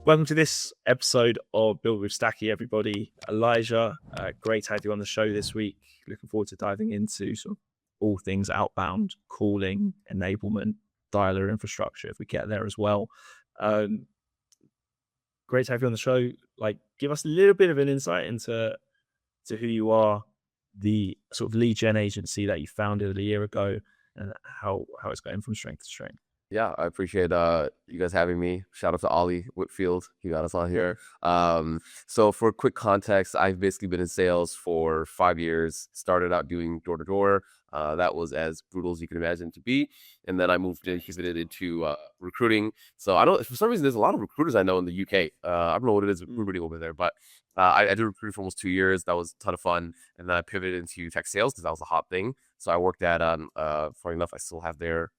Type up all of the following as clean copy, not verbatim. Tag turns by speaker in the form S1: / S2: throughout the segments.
S1: Welcome to this episode of Build with Stakki, everybody. Elijah, great to have you on the show this week. Looking forward to diving into sort of all things outbound, calling, enablement, dialer infrastructure, if we get there as well. Great to have you on the show. Like, give us a little bit of an insight into who you are, the sort of lead gen agency that you founded a year ago, and how it's going from strength to strength.
S2: Yeah, I appreciate you guys having me. Shout out to Ollie Whitfield. He got us on here. So for quick context, I've basically been in sales for 5 years. Started out doing door to door. That was as brutal as you can imagine to be. And then I pivoted into recruiting. So I don't, for some reason, there's a lot of recruiters I know in the UK. I don't know what it is recruiting over there, but I did recruiting for almost 2 years. That was a ton of fun. And then I pivoted into tech sales because that was a hot thing. So I worked at, funny enough, I still have their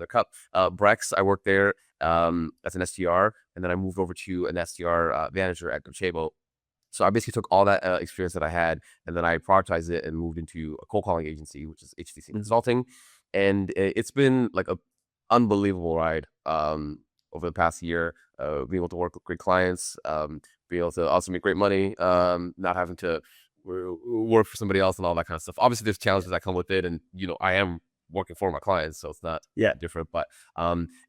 S2: cup. Brex, I worked there as an SDR, and then I moved over to an SDR manager at Docebo. So I basically took all that experience that I had, and then I prioritized it and moved into a cold calling agency, which is HTC Consulting. And it's been like an unbelievable ride over the past year, being able to work with great clients, being able to also make great money, not having to work for somebody else and all that kind of stuff. Obviously, there's challenges that come with it, and I am working for my clients, so it's not different. But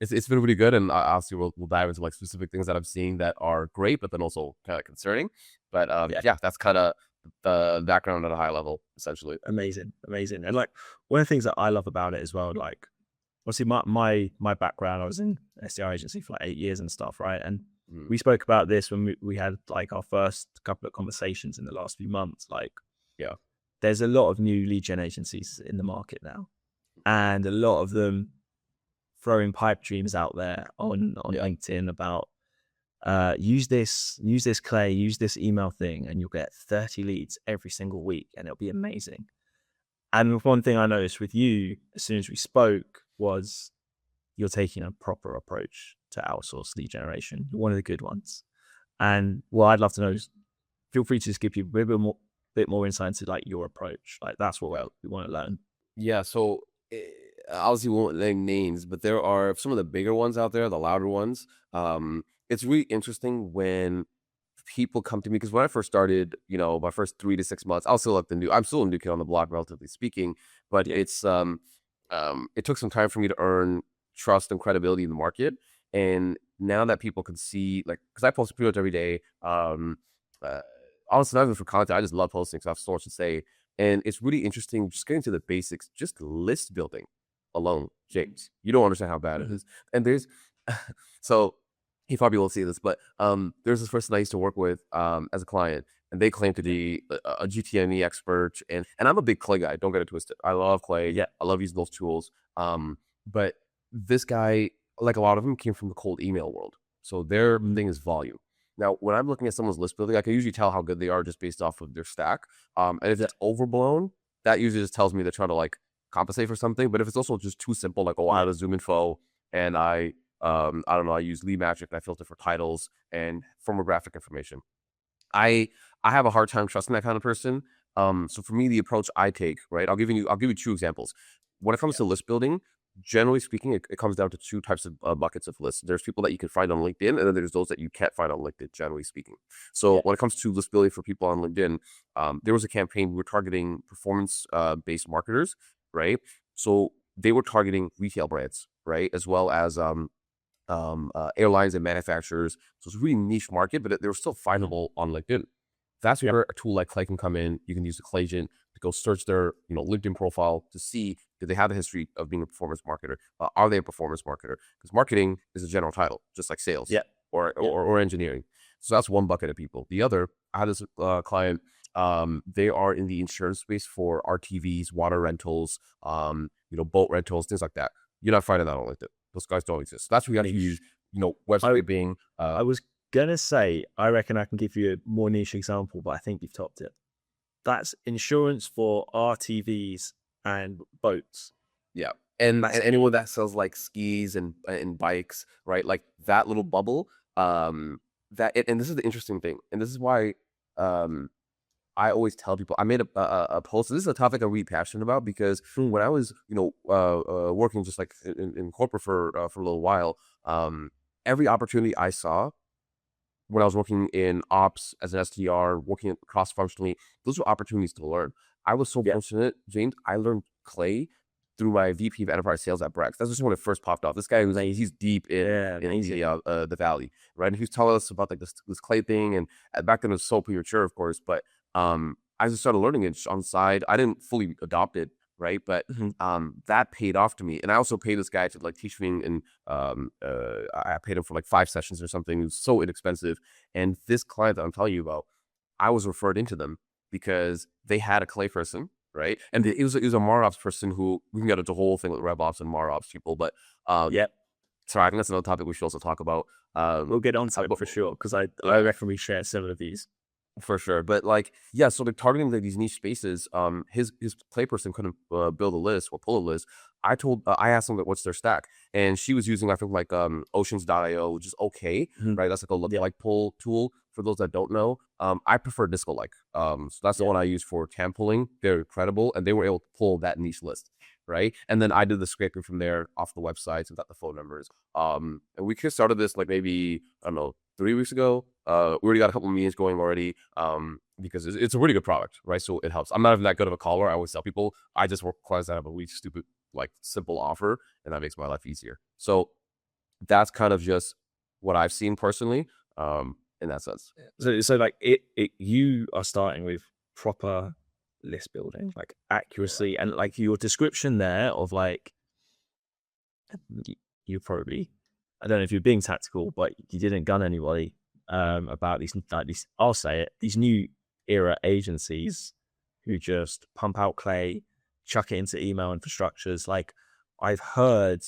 S2: it's been really good, and obviously we'll dive into like specific things that I'm seeing that are great, but then also kind of concerning. But that's kind of the background at a high level, essentially.
S1: Amazing. And like one of the things that I love about it as well, like obviously my background, I was in SDR agency for like 8 years and stuff, right? And we spoke about this when we had like our first couple of conversations in the last few months. Like, there's a lot of new lead gen agencies in the market now, and a lot of them throwing pipe dreams out there on LinkedIn about use this Clay, use this email thing, and you'll get 30 leads every single week, and it'll be amazing. And one thing I noticed with you as soon as we spoke was you're taking a proper approach to outsource lead generation. You're one of the good ones. And what I'd love to know is, feel free to just give people a bit more insight into like your approach. Like that's what we want to learn.
S2: Yeah. So obviously we won't name names, but there are some of the bigger ones out there, the louder ones. It's really interesting when people come to me, because when I first started, my first 3 to 6 months, I'm still a new kid on the block, relatively speaking, but it's it took some time for me to earn trust and credibility in the market. And now that people can see, like, because I post pretty much every day, honestly, not even for content, I just love posting, so I have so much to say. And it's really interesting just getting to the basics, just list building alone, James. You don't understand how bad it is. And there's, so he probably won't see this, but there's this person I used to work with as a client, and they claim to be a GTME expert. And I'm a big Clay guy, don't get it twisted. I love Clay. Yeah, I love using those tools. But this guy, like a lot of them, came from the cold email world. So their thing is volume. Now, when I'm looking at someone's list building, I can usually tell how good they are just based off of their stack. And if it's overblown, that usually just tells me they're trying to like compensate for something. But if it's also just too simple, like, I have a Zoom info and I don't know, I use lead magic and I filter for titles and firmographic information. I have a hard time trusting that kind of person. So for me, the approach I take, right, I'll give you 2 examples. When it comes to list building, generally speaking, it comes down to 2 types of buckets of lists. There's people that you can find on LinkedIn, and then there's those that you can't find on LinkedIn, generally speaking. So when it comes to list building for people on LinkedIn, there was a campaign, we were targeting performance-based marketers, right? So they were targeting retail brands, right? As well as airlines and manufacturers. So it's a really niche market, but they were still findable on LinkedIn. That's where a tool like Clay can come in. You can use the Clayagent to go search their LinkedIn profile to see, do they have a history of being a performance marketer? Are they a performance marketer? Because marketing is a general title, just like sales or engineering. So that's one bucket of people. The other, I had this client, they are in the insurance space for RTVs, water rentals, boat rentals, things like that. You're not finding that on LinkedIn. Those guys don't exist. So that's where you have to use, website being.
S1: I was gonna say, I reckon I can give you a more niche example, but I think you've topped it. That's insurance for RTVs and boats.
S2: Yeah. And anyone that sells like skis and bikes, right? Like that little bubble, and this is the interesting thing. And this is why I always tell people, I made a post. This is a topic I'm really passionate about because when I was, working just like in corporate for a little while, every opportunity I saw, when I was working in ops as an SDR, working cross functionally, those were opportunities to learn. I was so fortunate, James. I learned Clay through my VP of Enterprise Sales at Brex. That's just when it first popped off. This guy was he's deep in the valley, right? And he was telling us about like this Clay thing, and back then it was so premature, of course. But I just started learning it on the side. I didn't fully adopt it, right? But that paid off to me, and I also paid this guy to like teach me, and I paid him for like 5 sessions or something. It was so inexpensive. And this client that I'm telling you about, I was referred into them because they had a Clay person, right? And it was a MarOps person who we can get into a whole thing with RevOps and MarOps people, but sorry, I think that's another topic we should also talk about.
S1: We'll get on to it for sure, because I reckon we share similar views.
S2: For sure. But like, yeah, so they're targeting like these niche spaces. His Clay person couldn't build a list or pull a list. I asked him like, what's their stack, and she was using, I think, like Oceans.io, which is okay, right? That's like a look-alike pull tool for those that don't know. I prefer Disco-like. So that's the one I use for TAM pulling. They're incredible, and they were able to pull that niche list, right? And then I did the scraping from there off the websites and got the phone numbers. And we just started this like maybe, I don't know, 3 weeks ago. We already got a couple of meetings going already, because it's a really good product, right? So it helps. I'm not even that good of a caller. I always tell people I just work clients that have a really stupid, like simple offer, and that makes my life easier. So that's kind of just what I've seen personally, in that sense.
S1: So like you are starting with proper list building, like accuracy, and like your description there of like, you probably, I don't know if you're being tactical, but you didn't gun anybody about these, I'll say it, these new era agencies who just pump out Clay, chuck it into email infrastructures. Like I've heard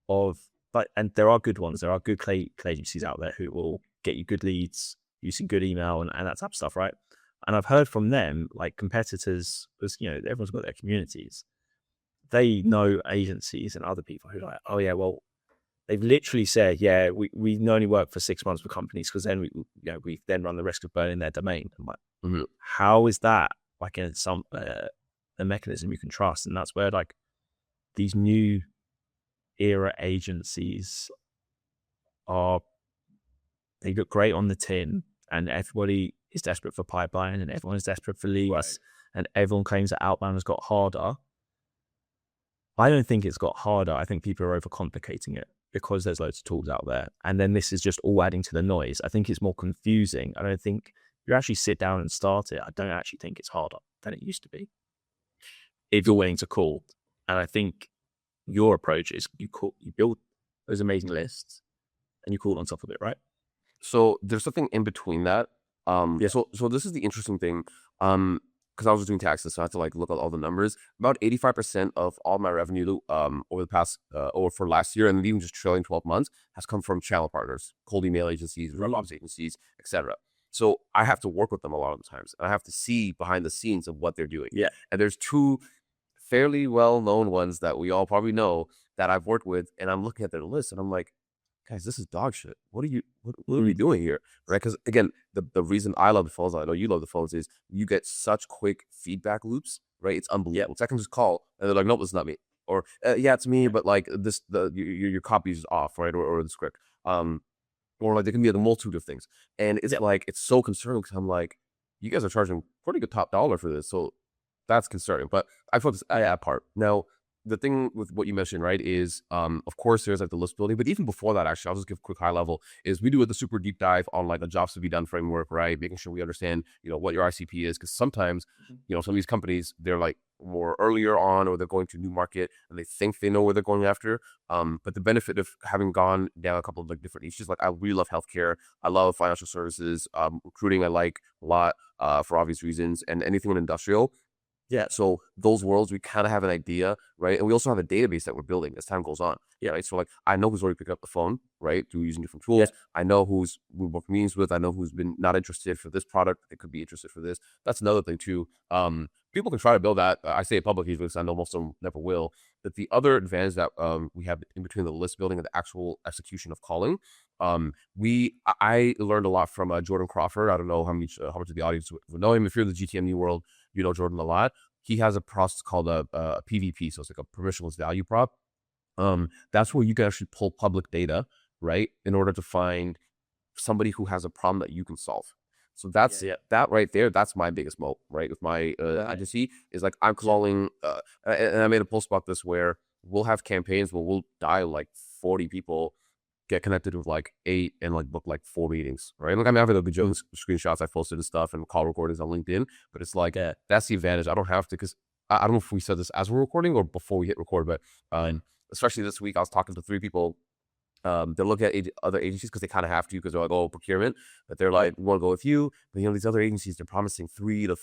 S1: of, but, and there are good ones, there are good Clay agencies out there who will get you good leads using good email and that type of stuff, right? And I've heard from them, like competitors, because everyone's got their communities. They know agencies and other people who are like, oh yeah, well, they've literally said, yeah, we only work for 6 months for companies because then we then run the risk of burning their domain. I'm like, how is that like a mechanism you can trust? And that's where like these new era agencies they look great on the tin, and everybody is desperate for pipeline, and everyone is desperate for leads, and everyone claims that Outbound has got harder. I don't think it's got harder. I think people are overcomplicating it because there's loads of tools out there. And then this is just all adding to the noise. I think it's more confusing. I don't think you actually sit down and start it. I don't actually think it's harder than it used to be, if you're willing to call. And I think your approach is you build those amazing lists and you call on top of it, right?
S2: So there's something in between that. So this is the interesting thing. Because I was doing taxes, so I had to like look at all the numbers. About 85% of all my revenue over the past, or for last year, and even just trailing 12 months, has come from channel partners, cold email agencies, RevOps agencies, etc. So I have to work with them a lot of the times, and I have to see behind the scenes of what they're doing.
S1: Yeah.
S2: And there's 2 fairly well-known ones that we all probably know that I've worked with, and I'm looking at their list, and I'm like, guys, this is dog shit. What are we doing here? Right? Because again, the reason I love the phones, I know you love the phones, is you get such quick feedback loops, right? It's unbelievable. So I can just call and they're like, nope, it's not me. Or yeah, it's me, but like your copy is off, right? Or the script. Or like there can be a multitude of things. And it's like, it's so concerning because I'm like, you guys are charging pretty good top dollar for this. So that's concerning. But I focus that part. Now, the thing with what you mentioned, right, is of course there's like the list building, but even before that, actually, I'll just give a quick high level, is we do the super deep dive on like a jobs to be done framework, right? Making sure we understand, what your ICP is, because sometimes, some of these companies, they're like more earlier on, or they're going to a new market and they think they know where they're going after. But the benefit of having gone down a couple of like different niches, like I really love healthcare, I love financial services, recruiting I like a lot, for obvious reasons, and anything in industrial. Yeah, so those worlds, we kind of have an idea, right? And we also have a database that we're building as time goes on. Yeah, right. So like, I know who's already picked up the phone, right, through using different tools. I know who's we work meetings with. I know who's been not interested for this product. They could be interested for this. That's another thing too. People can try to build that. I say it publicly because I know most of them never will. But the other advantage that we have in between the list building and the actual execution of calling, I learned a lot from Jordan Crawford. I don't know how much of the audience would know him. If you're in the GTMU world, you know Jordan a lot. He has a process called a PVP, so it's like a permissionless value prop. That's where you can actually pull public data, right, in order to find somebody who has a problem that you can solve. So that's that right there. That's my biggest moat, right? With my agency is like I'm calling, and I made a post about this where we'll have campaigns where we'll dial like 40 people, get connected with like 8, and like book like 4 meetings, right? Like I mean, I have the Jones screenshots I posted and stuff and call recordings on LinkedIn, but it's like that's the advantage. I don't have to, because I don't know if we said this as we're recording or before we hit record, but especially this week, I was talking to 3 people. They're looking at other agencies because they kind of have to, because they're like, oh, procurement. But they're like, we want to go with you. But these other agencies, they're promising $200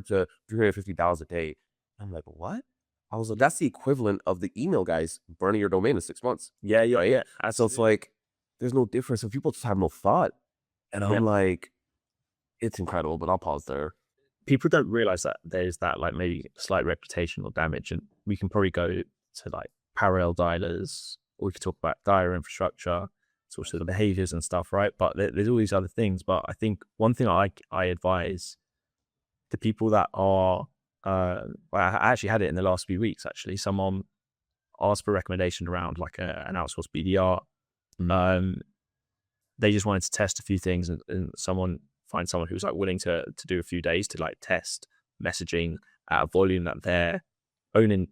S2: to $350 a day. I'm like, what? I was like, that's the equivalent of the email guys burning your domain in 6 months.
S1: Yeah.
S2: So it's like, there's no difference. So people just have no thought. And I'm like, it's incredible, but I'll pause there.
S1: People don't realize that there's that like maybe slight reputational damage, and we can probably go to like parallel dialers, or we could talk about dialer infrastructure, sort of the behaviors and stuff, right? But there's all these other things. But I think one thing I advise to people that are, I actually had it in the last few weeks, actually. Someone asked for a recommendation around like an outsourced BDR. They just wanted to test a few things, and find someone who's like willing to do a few days to like test messaging at a volume that their own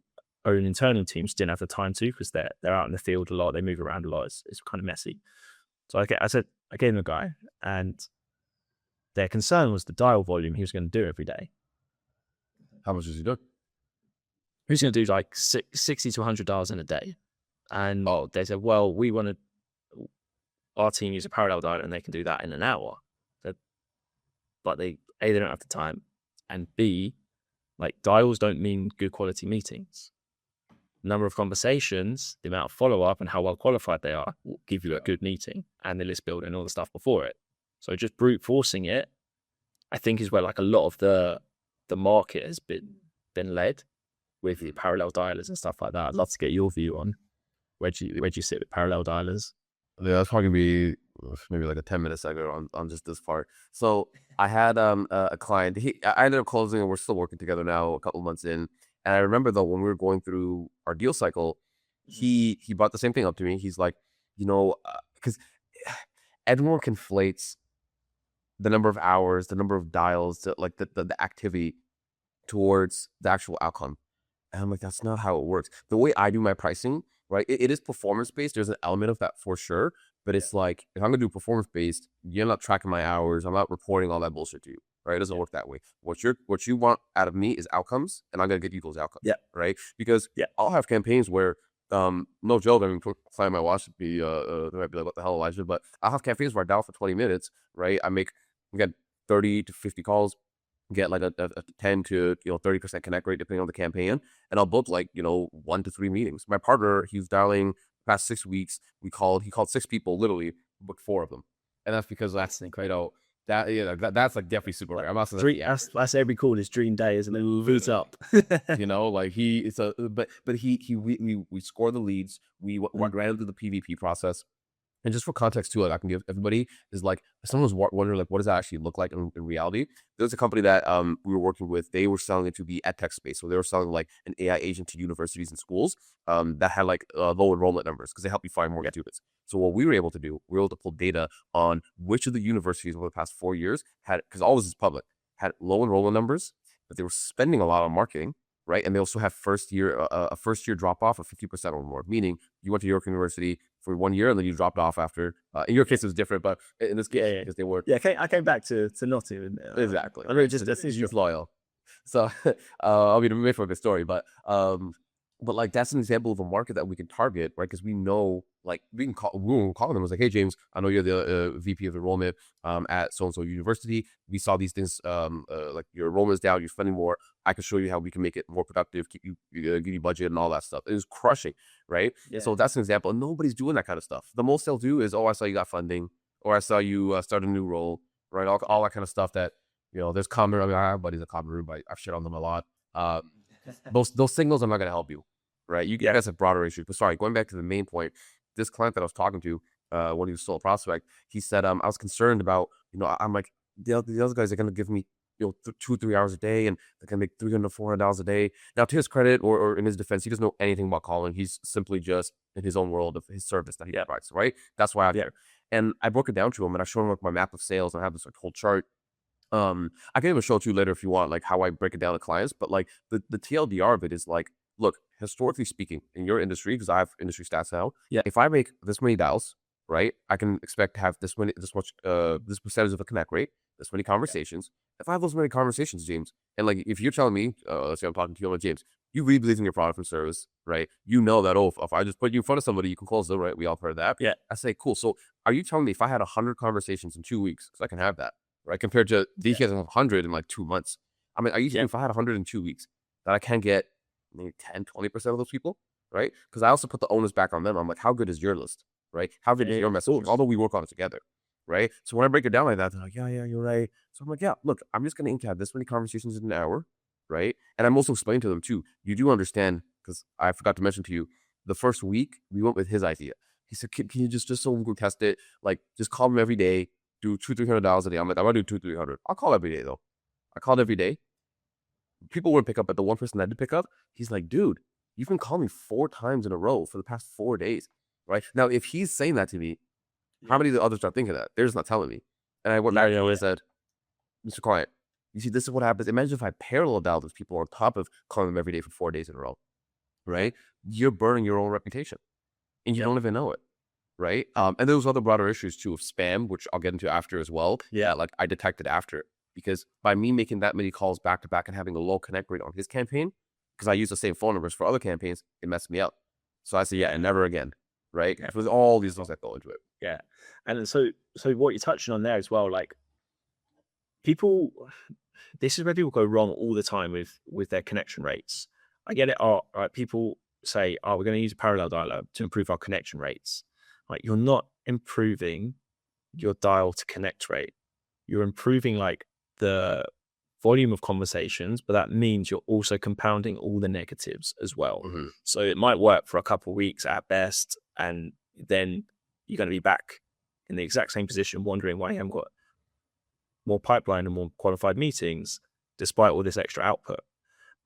S1: internal teams didn't have the time to, because they're out in the field a lot, they move around a lot, it's kind of messy. So I gave them a guy, and their concern was the dial volume he was going to do every day.
S2: How much is he doing?
S1: He's going to do like 60 to 100 dials in a day. And they said, well, we want our team use a parallel dialer and they can do that in an hour. But they don't have the time, and B, like dials don't mean good quality meetings. Number of conversations, the amount of follow-up, and how well qualified they are will give you a good meeting, and the list building and all the stuff before it. So just brute forcing it, I think, is where like a lot of the market has been led with the parallel dialers and stuff like that. I'd love to get your view on where do you sit with parallel dialers?
S2: Yeah, that's probably gonna be maybe like a 10-minute segment on just this part. So I had a client. I ended up closing, and we're still working together now, a couple months in. And I remember though, when we were going through our deal cycle, he brought the same thing up to me. He's like, because everyone conflates the number of hours, the number of dials, the activity towards the actual outcome. And I'm like, that's not how it works. The way I do my pricing, right? It is performance based. There's an element of that for sure. But it's like, if I'm gonna do performance based, you're not tracking my hours. I'm not reporting all that bullshit to you, right? It doesn't work that way. What you want out of me is outcomes, and I'm gonna get you those outcomes.
S1: Yeah.
S2: Right. Because I'll have campaigns where, no joke, I mean, client might watch it, they might be like, what the hell, Elijah? But I'll have campaigns where I dial for 20 minutes, right? We get 30 to 50 calls, get like a 10 to 30% connect rate depending on the campaign, and I'll book like 1 to 3 meetings. My partner, he's dialing the past 6 weeks. He called 6 people, literally booked 4 of them, and that's because that's incredible. That's like definitely super rare. I'm not saying
S1: that's every call is dream day, isn't it? Boots up.
S2: Like we score the leads. We went right into the PVP process. And just for context too, like I can give everybody, is like, if someone's wondering like, what does that actually look like in reality? There's a company that we were working with. They were selling into the edtech space, so they were selling like an AI agent to universities and schools that had like low enrollment numbers, because they help you find more students. So what we were able to do, we were able to pull data on which of the universities over the past 4 years had, because all this is public, had low enrollment numbers, but they were spending a lot on marketing, right? And they also have a first year drop off of 50% or more, meaning you went to York University for 1 year and then you dropped off after. In your case, it was different, but in this case, because they were.
S1: Yeah, I came back to Nottingham.
S2: Exactly.
S1: I mean, just
S2: youth loyal. So, I mean, made for a good story, but like that's an example of a market that we can target, right? Because we know, like, we can call them. I was like, hey, James, I know you're the VP of enrollment at so and so university. We saw these things, like your enrollment is down, you're spending more. I can show you how we can make it more productive, give you budget and all that stuff. It was crushing, right? Yeah. So that's an example. And nobody's doing that kind of stuff. The most they'll do is, oh, I saw you got funding, or I saw you start a new role, right? All that kind of stuff that, there's common. I mean, I have buddies at Common Room, but I've shit on them a lot. Those signals are not going to help you, right? You guys have broader issues. But sorry, going back to the main point, this client that I was talking to, when he was still a prospect, he said, I was concerned about, I'm like, the other guys are going to give me 2-3 hours a day, and they can make $300-$400 a day. Now, to his credit, or in his defense, he doesn't know anything about calling. He's simply just in his own world of his service that he provides, right? That's why I'm here. And I broke it down to him, and I showed him like my map of sales, and I have this like whole chart. I can even show it to you later if you want, like how I break it down to clients. But like the TLDR of it is like, look, historically speaking, in your industry, because I have industry stats now,
S1: Yeah.
S2: if I make this many dials, right, I can expect to have this percentage of a connect rate, this many conversations. If I have those many conversations, James, and like if you're telling me, let's say I'm talking to you, I'm like, James, you really believe in your product and service, right? You know that, oh, if I just put you in front of somebody, you can close them, right? We all heard that.
S1: Yeah.
S2: I say, cool. So are you telling me if I had 100 conversations in 2 weeks, because I can have that, right? Compared to these guys have 100 in like 2 months. I mean, are you saying if I had 100 in 2 weeks that I can get maybe 10, 20% of those people, right? Because I also put the onus back on them. I'm like, how good is your list, right? How good is your message? Although we work on it together, right? So when I break it down like that, they're like, yeah, you're right. So I'm like, yeah, look, I'm just going to aim to have this many conversations in an hour, right? And I'm also explaining to them too, you do understand, because I forgot to mention to you, the first week we went with his idea. He said, can you just so we can test it, like just call him every day, do $200-300 a day. I'm like, I'm gonna do $200-300. I'll call every day though. I called every day. People wouldn't pick up, but the one person that did pick up, he's like, dude, you've been calling me 4 times in a row for the past 4 days, right? Now, if he's saying that to me, how many of the others are thinking that? They're just not telling me. And I went back to him and said, Mr. Client, you see, this is what happens. Imagine if I parallel dial those people on top of calling them every day for 4 days in a row, right? You're burning your own reputation and you don't even know it, right? And there was other broader issues too of spam, which I'll get into after as well. Yeah, like I detected after, because by me making that many calls back to back and having a low connect rate on his campaign, because I use the same phone numbers for other campaigns, it messed me up. So I said, yeah, and never again, right? Yeah. With all these things that go into it.
S1: Yeah. And so what you're touching on there as well, like people, this is where people go wrong all the time with their connection rates. I get it. All right, people say, oh, we're going to use a parallel dialer to improve our connection rates. Like, you're not improving your dial to connect rate. You're improving like the volume of conversations, but that means you're also compounding all the negatives as well.
S2: Mm-hmm.
S1: So it might work for a couple of weeks at best, and then you're going to be back in the exact same position, wondering why you haven't got more pipeline and more qualified meetings despite all this extra output.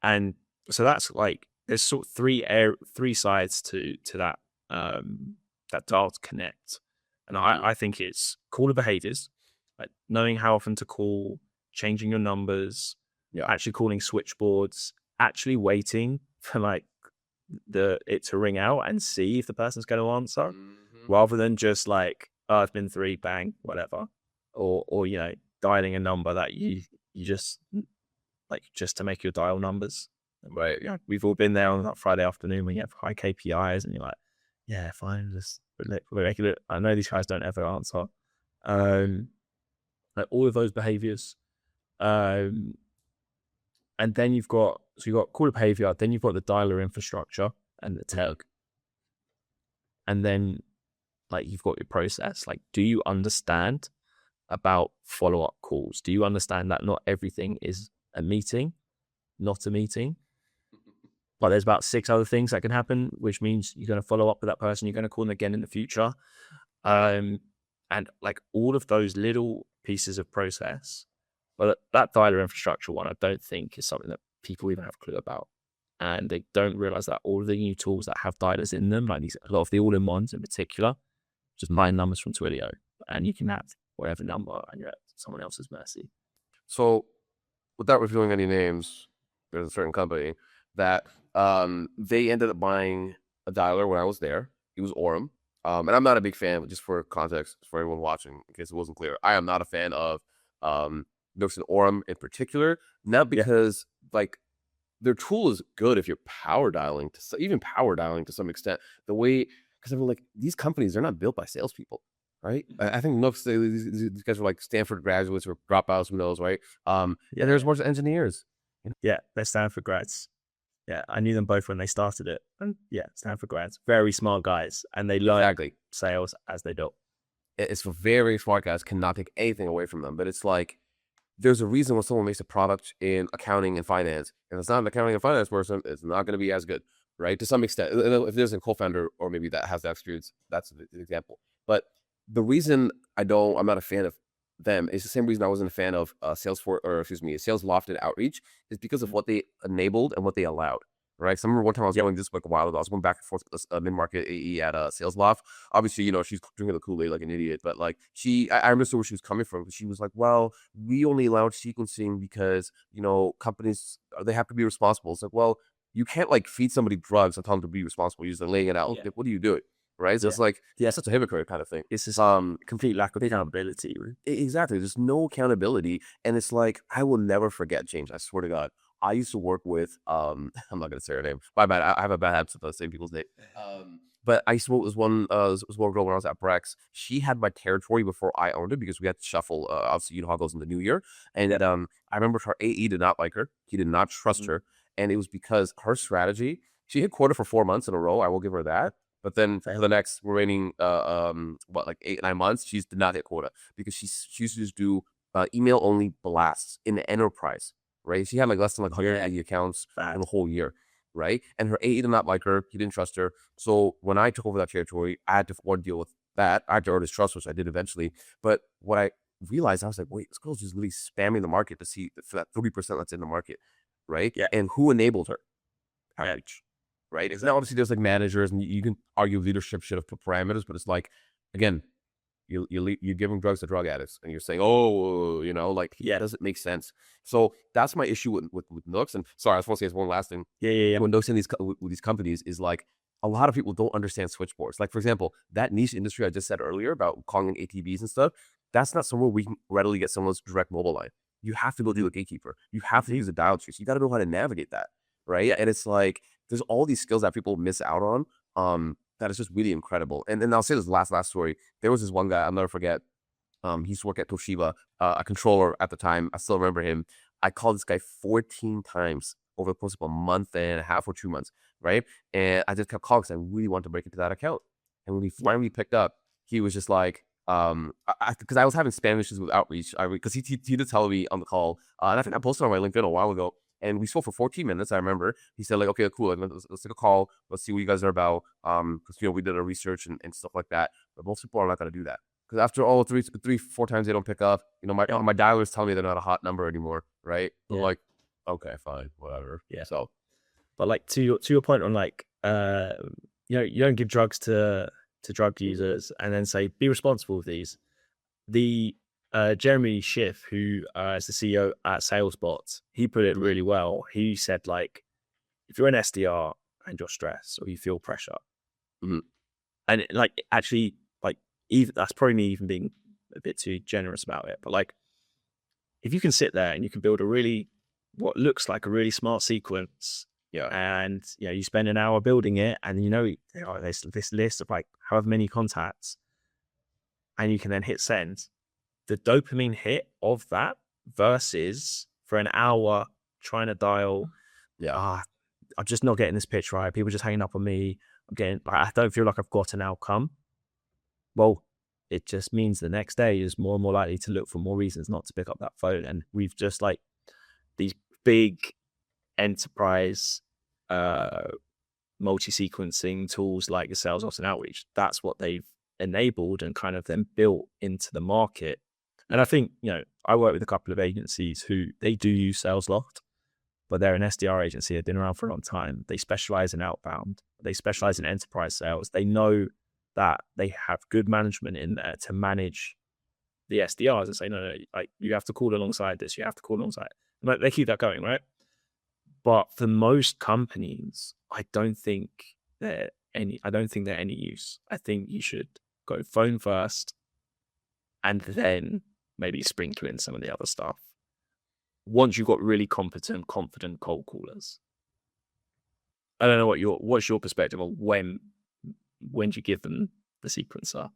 S1: And so that's like, there's sort of three sides to that that dial to connect. And I think it's caller behaviors, like knowing how often to call, changing your numbers, actually calling switchboards, actually waiting for like it to ring out and see if the person's going to answer, rather than just like, oh, it's been 3, bang, whatever, or you know, dialing a number that you just like just to make your dial numbers.
S2: Right.
S1: Yeah, we've all been there on that Friday afternoon when you have high KPIs and you're like, yeah, fine, just regular. I know these guys don't ever answer. Like all of those behaviors. And then you've got caller behavior, then you've got the dialer infrastructure and the tag. And then like you've got your process. Like, do you understand about follow-up calls? Do you understand that not everything is a meeting, not a meeting? But there's about 6 other things that can happen, which means you're going to follow up with that person. You're going to call them again in the future. And like all of those little pieces of process, but that dialer infrastructure one, I don't think is something that people even have a clue about. And they don't realize that all of the new tools that have dialers in them, like a lot of the all-in-ones in particular, just buying numbers from Twilio, and you can have whatever number and you're at someone else's mercy.
S2: So without revealing any names, there's a certain company that they ended up buying a dialer when I was there. It was Orem. And I'm not a big fan, but just for context, for everyone watching, in case it wasn't clear, I am not a fan of Nooks and Orem in particular. Not because like their tool is good if you're power dialing to some extent. The way, because I'm like, these companies, they're not built by salespeople, right? I think Nooks, these guys are like Stanford graduates or dropouts, who knows, right? There's more engineers.
S1: Yeah, they're Stanford grads. Yeah, I knew them both when they started it. And yeah, Stanford grads, very smart guys, and they learn sales as they do.
S2: It's for very smart guys, cannot take anything away from them. But it's like, there's a reason when someone makes a product in accounting and finance, and it's not an accounting and finance person, it's not going to be as good, right? To some extent, if there's a co-founder or maybe that has that experience, that's an example. But the reason I'm not a fan of them is the same reason I wasn't a fan of Salesforce, or Sales Loft and Outreach, is because of what they enabled and what they allowed. right? So I remember one time I was
S1: Yep.
S2: going this like a while ago. I was going back and forth with this mid-market AE at a Sales Loft. Obviously, she's drinking the Kool-Aid like an idiot, but like I understood where she was coming from. She was like, well, we only allowed sequencing because, companies, they have to be responsible. It's like, well, you can't like feed somebody drugs and tell them to be responsible. You're just like, laying it out.
S1: Yeah.
S2: Like, what are you doing? Right. So
S1: Yeah.
S2: it's like,
S1: Yeah.
S2: such a hypocrite kind of thing.
S1: It's just complete lack of accountability.
S2: Exactly. There's no accountability. And it's like, I will never forget, James. I swear to God. I used to work with I'm not gonna say her name. My bad. I have a bad habit of saying people's name. But I used to work with this one girl when I was at Brex. She had my territory before I owned it because we had to shuffle. Obviously, you know how it goes in the new year. And I remember her AE did not like her. He did not trust her. And it was because her strategy, she hit quota for 4 months in a row. I will give her that. But then for the next remaining like 8, 9 months, she did not hit quota because she used to just do email only blasts in the enterprise, right? She had like less than like 180 accounts in the whole year, right? And her AE did not like her. He didn't trust her. So when I took over that territory, I had to deal with that. I had to earn his trust, which I did eventually. But what I realized, I was like, wait, this girl's just really spamming the market to see for that 30% that's in the market, right?
S1: Yeah.
S2: And who enabled her? Outreach, right?
S1: Exactly.
S2: Now, obviously, there's like managers, and you can argue leadership should have put parameters, but it's like, again, you're giving drugs to drug addicts, and you're saying, oh, like, it doesn't make sense. So that's my issue with Nooks. And sorry, I just want to say this one last thing.
S1: Yeah.
S2: When Nooks in with these companies is like, a lot of people don't understand switchboards. Like, for example, that niche industry I just said earlier about calling in ATBs and stuff, that's not somewhere we can readily get someone's direct mobile line. You have to go do a gatekeeper. You have to use a dial tree. So you got to know how to navigate that, right? And it's like, there's all these skills that people miss out on. That is just really incredible. And I'll say this last story. There was this one guy I'll never forget. He used to work at Toshiba, a controller at the time. I still remember him. I called this guy 14 times over the course of a month and a half or 2 months, right? And I just kept calling because I really wanted to break into that account. And when he finally picked up, he was just like, because I was having spam issues with outreach, because he did tell me on the call, and I think I posted on my LinkedIn a while ago. And we spoke for 14 minutes. I remember he said like, okay, cool. Let's take a call. Let's see what you guys are about. Because we did our research and stuff like that. But most people are not going to do that because after all 4 times they don't pick up. My dialers tell me they're not a hot number anymore, right? I'm like, okay, fine, whatever.
S1: Yeah.
S2: So,
S1: but like to your point on like, you don't give drugs to drug users and then say be responsible with these. The Jeremy Schiff, who is the CEO at SalesBot, he put it really well. He said, like, if you're an SDR and you're stressed or you feel pressure, and like actually, like, even that's probably even being a bit too generous about it, but like, if you can sit there and you can build what looks like a really smart sequence, and you spend an hour building it, and there's this list of like however many contacts, and you can then hit send. The dopamine hit of that versus for an hour trying to dial, I'm just not getting this pitch right. People just hanging up on me. I don't feel like I've got an outcome. Well, it just means the next day is more and more likely to look for more reasons not to pick up that phone. And we've just like these big enterprise multi-sequencing tools like the Salesforce and Outreach. That's what they've enabled and kind of then built into the market. And I think, I work with a couple of agencies who they do use SalesLoft, but they're an SDR agency. They've been around for a long time. They specialize in outbound. They specialize in enterprise sales. They know that they have good management in there to manage the SDRs and say, no, like you have to call alongside this. You have to call alongside. Like they keep that going, right? But for most companies, I don't think they're any use. I think you should go phone first and then maybe sprinkle in some of the other stuff once you've got really confident cold callers. I don't know what's your perspective on when do you give them the sequencer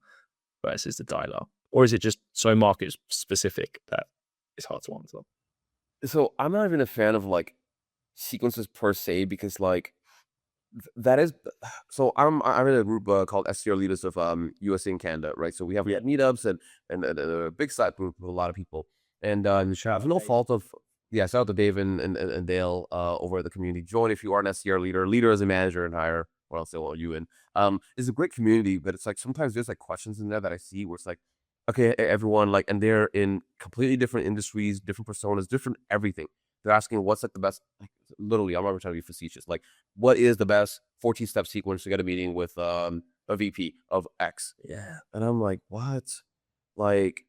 S1: versus the dialer, or is it just so market specific that it's hard to answer?
S2: So I'm not even a fan of like sequences per se because like that is so I'm in a group called SDR Leaders of USA and Canada, right? So we have meetups and a big side group with a lot of people. And
S1: Shout
S2: no fault of shout out to Dave and Dale over at the community. Join if you are an SDR leader as a manager and hire, or else they want you in. It's a great community, but it's like sometimes there's like questions in there that I see where it's like, okay, everyone, like, and they're in completely different industries, different personas, different everything. they're asking what's like the best, like, literally, I'm not trying to be facetious. Like, what is the best 14-step sequence to get a meeting with a VP of X?
S1: Yeah.
S2: And I'm like, what? Like,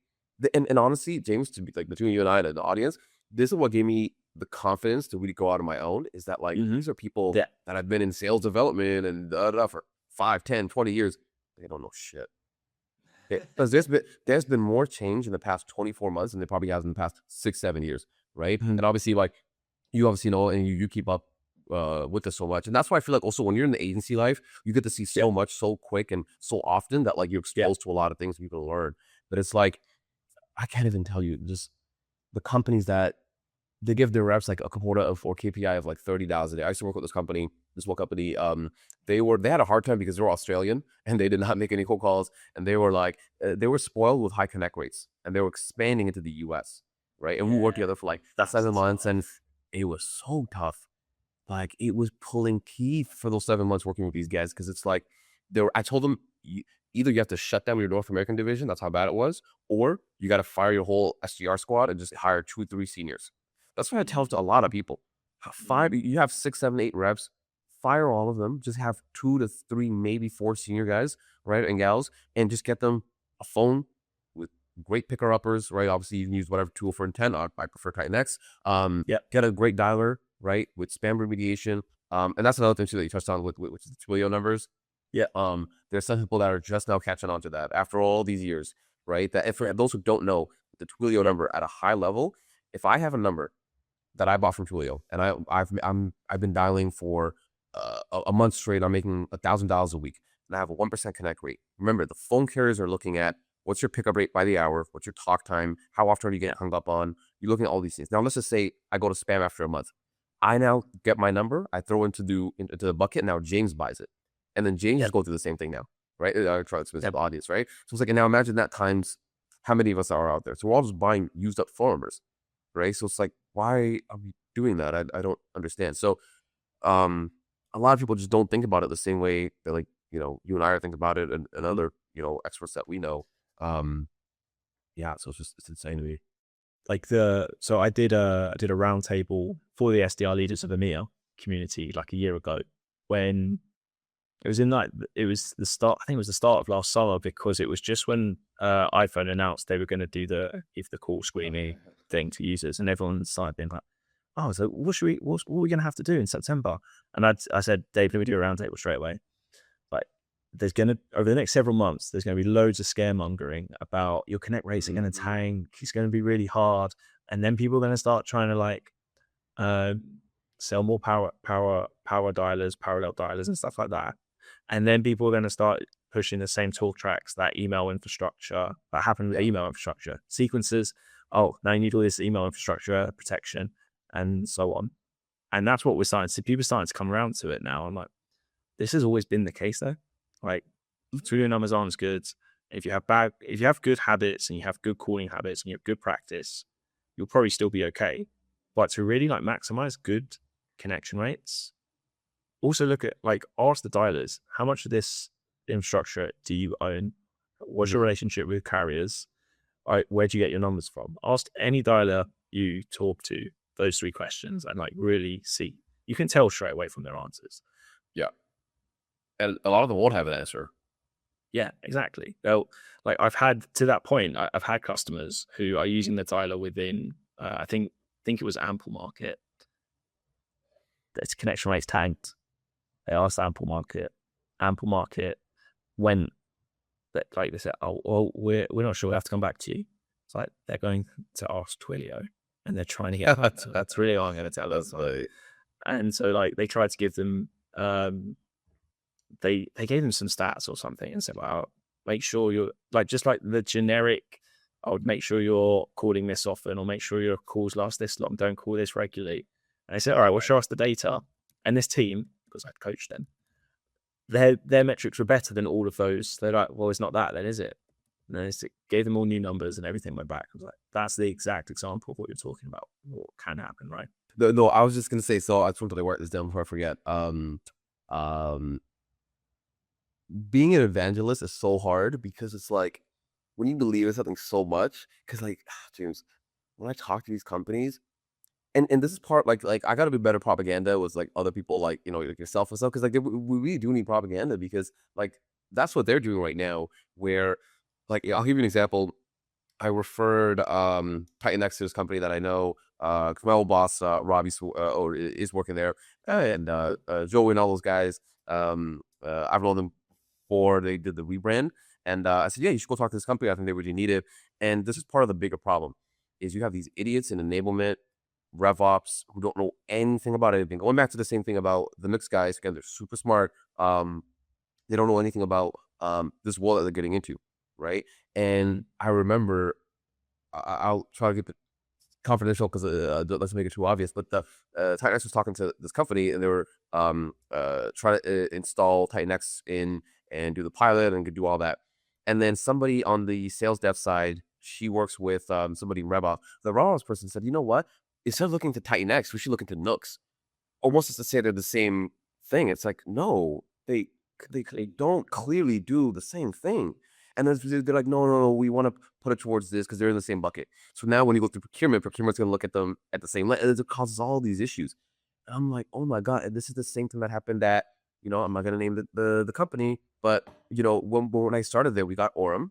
S2: and honestly, James, to be like between you and I and the audience, this is what gave me the confidence to really go out on my own. Is that like these are people
S1: Yeah.
S2: that have been in sales development and for 5, 10, 20 years. They don't know shit. Because there's been more change in the past 24 months than there probably has in the past 6, 7 years, right?
S1: Mhm.
S2: And obviously, like, you obviously know, and you keep up with this so much, and that's why I feel like also when you're in the agency life, you get to see so much so quick and so often that like you're
S1: Yeah.
S2: exposed to a lot of things you can learn. But it's like I can't even tell you just the companies that they give their reps like a quota of or KPI of like 30 dials a day. I used to work with this one company. They had a hard time because they were Australian and they did not make any cold calls, and they were like they were spoiled with high connect rates, and they were expanding into the US, right? And we worked together for like
S1: That's
S2: 7 months, and
S1: tough.
S2: it was so tough. Like it was pulling teeth for those 7 months working with these guys because it's like I told them either you have to shut down your North American division, that's how bad it was, or you got to fire your whole SDR squad and just hire 2 or 3 seniors. That's what I tell to a lot of people. You have 6, 7, 8 reps, fire all of them, just have 2 to 3, maybe 4 senior guys, right, and gals, and just get them a phone with great picker uppers, right? Obviously, you can use whatever tool for intent. I prefer Titan X. Get a great dialer, right, with spam remediation. And that's another thing too that you touched on with which is the Twilio numbers.
S1: Yeah.
S2: There's some people that are just now catching on to that after all these years, right? That if for those who don't know the Twilio number at a high level, if I have a number that I bought from Twilio and I've been dialing for a month straight, I'm making $1,000 a week, and I have a 1% connect rate. Remember, the phone carriers are looking at what's your pickup rate by the hour, what's your talk time, how often are you getting hung up on. You're looking at all these things. Now, let's just say I go to spam after a month. I now get my number, I throw into the bucket. Now James buys it, and then James just go through the same thing now, right? I try to explain to the audience, right? So it's like, and now imagine that times how many of us are out there. So we're all just buying used up phone numbers, right? So it's like, why are we doing that? I don't understand. So a lot of people just don't think about it the same way that like you and I are thinking about it, and other experts that we know. Yeah, so it's insane to me.
S1: Like so I did a roundtable for the SDR leaders of EMEA community like a year ago when it was the start. I think it was the start of last summer, because it was just when iPhone announced they were going to do the give the call screening thing to users, and everyone started being like, "Oh, so what are we going to have to do in September?" And I said, "Dave, let me do a roundtable straight away." Like, there's going to over the next several months, there's going to be loads of scaremongering about your connect rates are going to tank. It's going to be really hard, and then people are going to start trying to like sell more power dialers, parallel dialers, and stuff like that. And then people are going to start pushing the same talk tracks, that email infrastructure that happened with email infrastructure sequences. Oh, now you need all this email infrastructure protection and so on. And that's what we're starting to see. People are starting to come around to it now. I'm like, this has always been the case though. Like, Twilio numbers aren't as good. If you have good habits and you have good calling habits and you have good practice, you'll probably still be okay. But to really like maximize good connection rates, also look at like ask the dialers, how much of this infrastructure do you own? What's your relationship with carriers? Where do you get your numbers from? Ask any dialer you talk to those 3 questions and like really see. You can tell straight away from their answers.
S2: Yeah, and a lot of them won't have an answer.
S1: Yeah, exactly. Well, like I've had to that point, I've had customers who are using the dialer within, I think it was Ample Market. Its connection rates tanked. They asked Ample Market. Ample Market went like they said, "Oh, well, we're not sure. We have to come back to you." It's like they're going to ask Twilio, and they're trying to get that's really all I'm going to tell them.
S2: Right.
S1: And so like they tried to give them, they gave them some stats or something and said, "Well, make sure you're like just like the generic. I would make sure you're calling this often, or make sure your calls last this long. Don't call this regularly." And I said, "All right, well, show us the data." And this team, because I'd coached them, their metrics were better than all of those. They're like, "Well, it's not that then, is it?" And then it gave them all new numbers and everything went back. I was like, that's the exact example of what you're talking about. What can happen, right?
S2: No, I was just gonna say. So I just wanted to write this down before I forget. Being an evangelist is so hard because it's like when you believe in something so much. Because like James, when I talk to these companies, and this is part like I gotta be better propaganda with like other people like like yourself and stuff because like we really do need propaganda because like that's what they're doing right now. Where like I'll give you an example. I referred Titan X to this company that I know. 'Cause my old boss Robbie or is working there, and Joey and all those guys. I've known them before they did the rebrand, and I said, yeah, you should go talk to this company. I think they really need it. And this is part of the bigger problem: is you have these idiots in enablement, RevOps who don't know anything about anything. Going back to the same thing about the mix guys, again, they're super smart. They don't know anything about this world that they're getting into, right? And I remember I'll try to keep it confidential because let's make it too obvious. But the Titan X was talking to this company, and they were trying to install Titan X in and do the pilot and do all that. And then somebody on the sales dev side, she works with somebody in RevOps. The RevOps person said, you know what? Instead of looking to Titan X, we should look into Nooks. Almost as to say they're the same thing. It's like, no, they don't clearly do the same thing. And then they're like, no, we want to put it towards this because they're in the same bucket. So now when you go through procurement's going to look at them at the same level. It causes all these issues. And I'm like, oh my God, and this is the same thing that happened at, I'm not going to name the company, but, when I started there, we got Orem.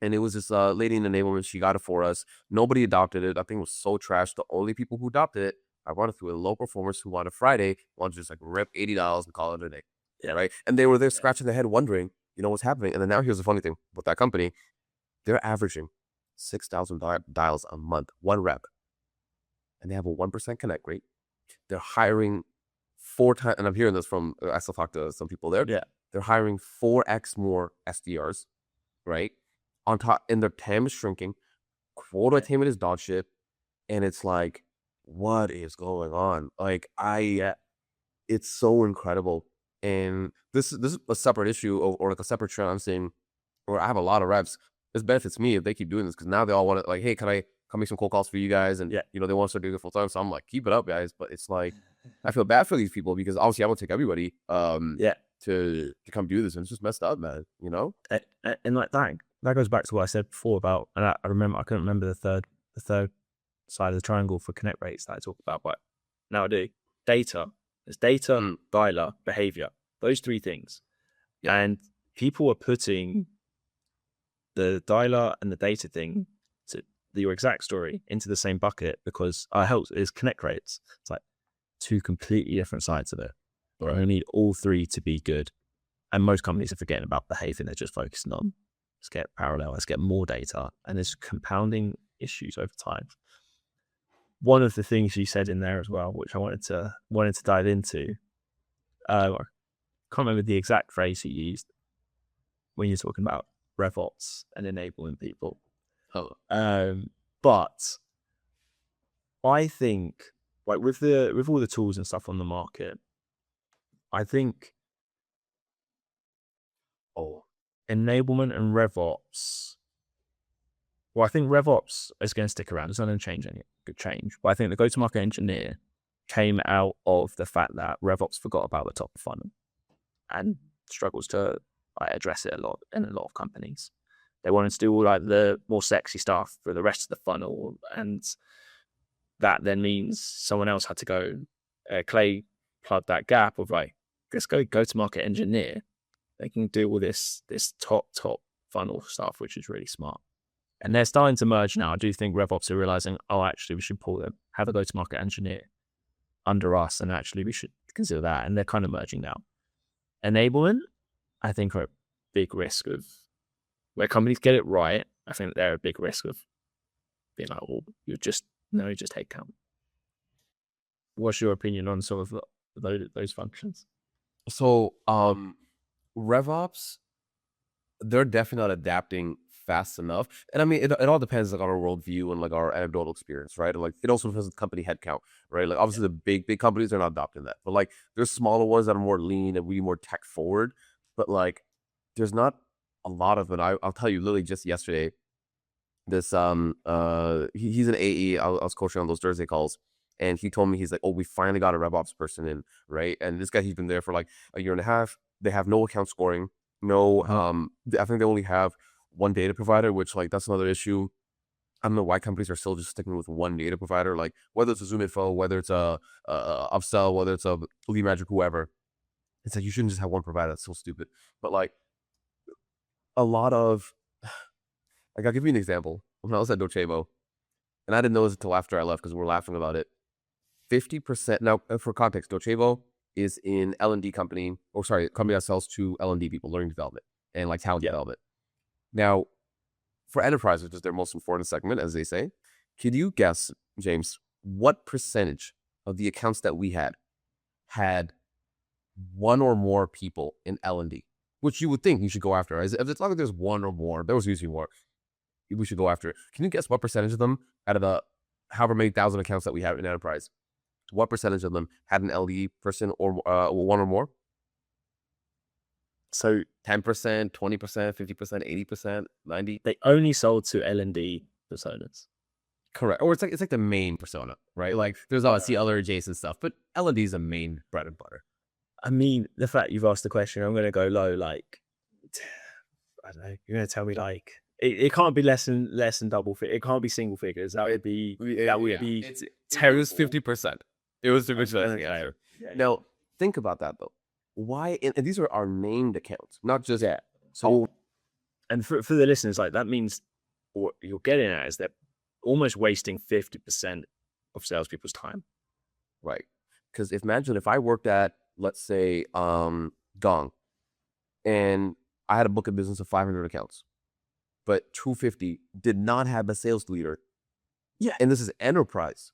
S2: And it was this lady in enablement. She got it for us. Nobody adopted it. I think it was so trash. The only people who adopted it, I run it through low performers who on a Friday want to just like rip $80 and call it a day. Yeah. Right. And they were there scratching their head wondering, what's happening. And then now here's the funny thing with that company. They're averaging 6,000 dials a month, one rep. And they have a 1% connect rate. They're hiring 4 times, and I'm hearing this from, I still talk to some people there.
S1: Yeah.
S2: They're hiring 4x more SDRs, right? On top, and their TAM is shrinking. Quota attainment is dog shit. And it's like, what is going on? Like, it's so incredible. And this is a separate issue or like a separate trend I'm seeing where I have a lot of reps. This benefits me if they keep doing this because now they all want to like, hey, can I come make some cold calls for you guys? And they want to start doing it full time. So I'm like, keep it up, guys. But it's like, I feel bad for these people because obviously I want to take everybody to come do this. And it's just messed up, man.
S1: And like that goes back to what I said before about, and I couldn't remember the third side of the triangle for connect rates that I talked about, but now I do. Data. There's data, dialer, behavior. Those 3 things. Yeah. And people are putting the dialer and the data thing, to your exact story, into the same bucket because our health is connect rates. It's like 2 completely different sides of it. Right. We need all 3 to be good. And most companies are forgetting about behavior. They're just focusing on, let's get parallel, let's get more data. And there's compounding issues over time. One of the things you said in there as well, which I wanted to dive into, I can't remember the exact phrase you used when you're talking about RevOps and enabling people. But I think, like with all the tools and stuff on the market, I think enablement and RevOps. Well, I think RevOps is going to stick around. It's not going to change any good change. But I think the go-to-market engineer came out of the fact that RevOps forgot about the top of funnel and struggles to address it a lot in a lot of companies. They wanted to do all like the more sexy stuff for the rest of the funnel, and that then means someone else had to go Clay plug that gap of like, let's go-to-market engineer. They can do all this top funnel stuff, which is really smart. And they're starting to merge now. I do think RevOps are realizing, actually, we should pull them, have a go-to-market engineer under us, and actually we should consider that. And they're kind of merging now. Enablement, I think, are a big risk of where companies get it right. I think they're a big risk of being like, you just headcount. What's your opinion on sort of those functions?
S2: So, RevOps, they're definitely not adapting fast enough. And I mean, it all depends like on our worldview and like our anecdotal experience, right? And like it also depends on the company headcount, right? Like obviously the big companies, they're not adopting that. But like there's smaller ones that are more lean and really more tech forward. But like there's not a lot of it. I'll tell you literally just yesterday, this he's an AE. I was coaching on those Thursday calls. And he told me, he's like, we finally got a RevOps person in, right? And this guy, he's been there for like a year and a half. They have no account scoring. No, I think they only have one data provider, which like that's another issue. I don't know why companies are still just sticking with one data provider, like whether it's a ZoomInfo, whether it's a Upsell, whether it's a Lead Magic, whoever. It's like you shouldn't just have one provider. That's so stupid. But like a lot of, like I'll give you an example. When I was at Docebo, and I didn't know this until after I left because we were laughing about it. 50%. Now, for context, Docebo is in L&D company, or sorry, company that sells to L&D people, learning development and like talent development. Now, for enterprise, which is their most important segment, as they say, could you guess, James, what percentage of the accounts that we had one or more people in L&D, which you would think you should go after? As long as there's one or more, there was usually more, we should go after it. Can you guess what percentage of them, out of the however many thousand accounts that we have in enterprise, what percentage of them had an LD person or one or more?
S1: So
S2: 10%, 20%, 50%, 80%, 90%.
S1: they only sold to L&D personas.
S2: Correct. Or it's like the main persona, right? Like there's obviously other adjacent stuff, but L&D is the main bread and butter.
S1: I mean, the fact you've asked the question, I'm going to go low. Like, I don't know. You're going to tell me like it can't be less than double figure. It can't be single figures. That would be
S2: It's terrible. It was 50%. It was 50%.
S1: Yeah.
S2: Now think about that though. Why? And these are our named accounts, not just
S1: So, and for the listeners, like that means what you're getting at is they're almost wasting 50% of salespeople's time.
S2: Right. Because imagine if I worked at, let's say, Gong, and I had a book of business of 500 accounts, but 250 did not have a sales leader.
S1: Yeah.
S2: And this is enterprise.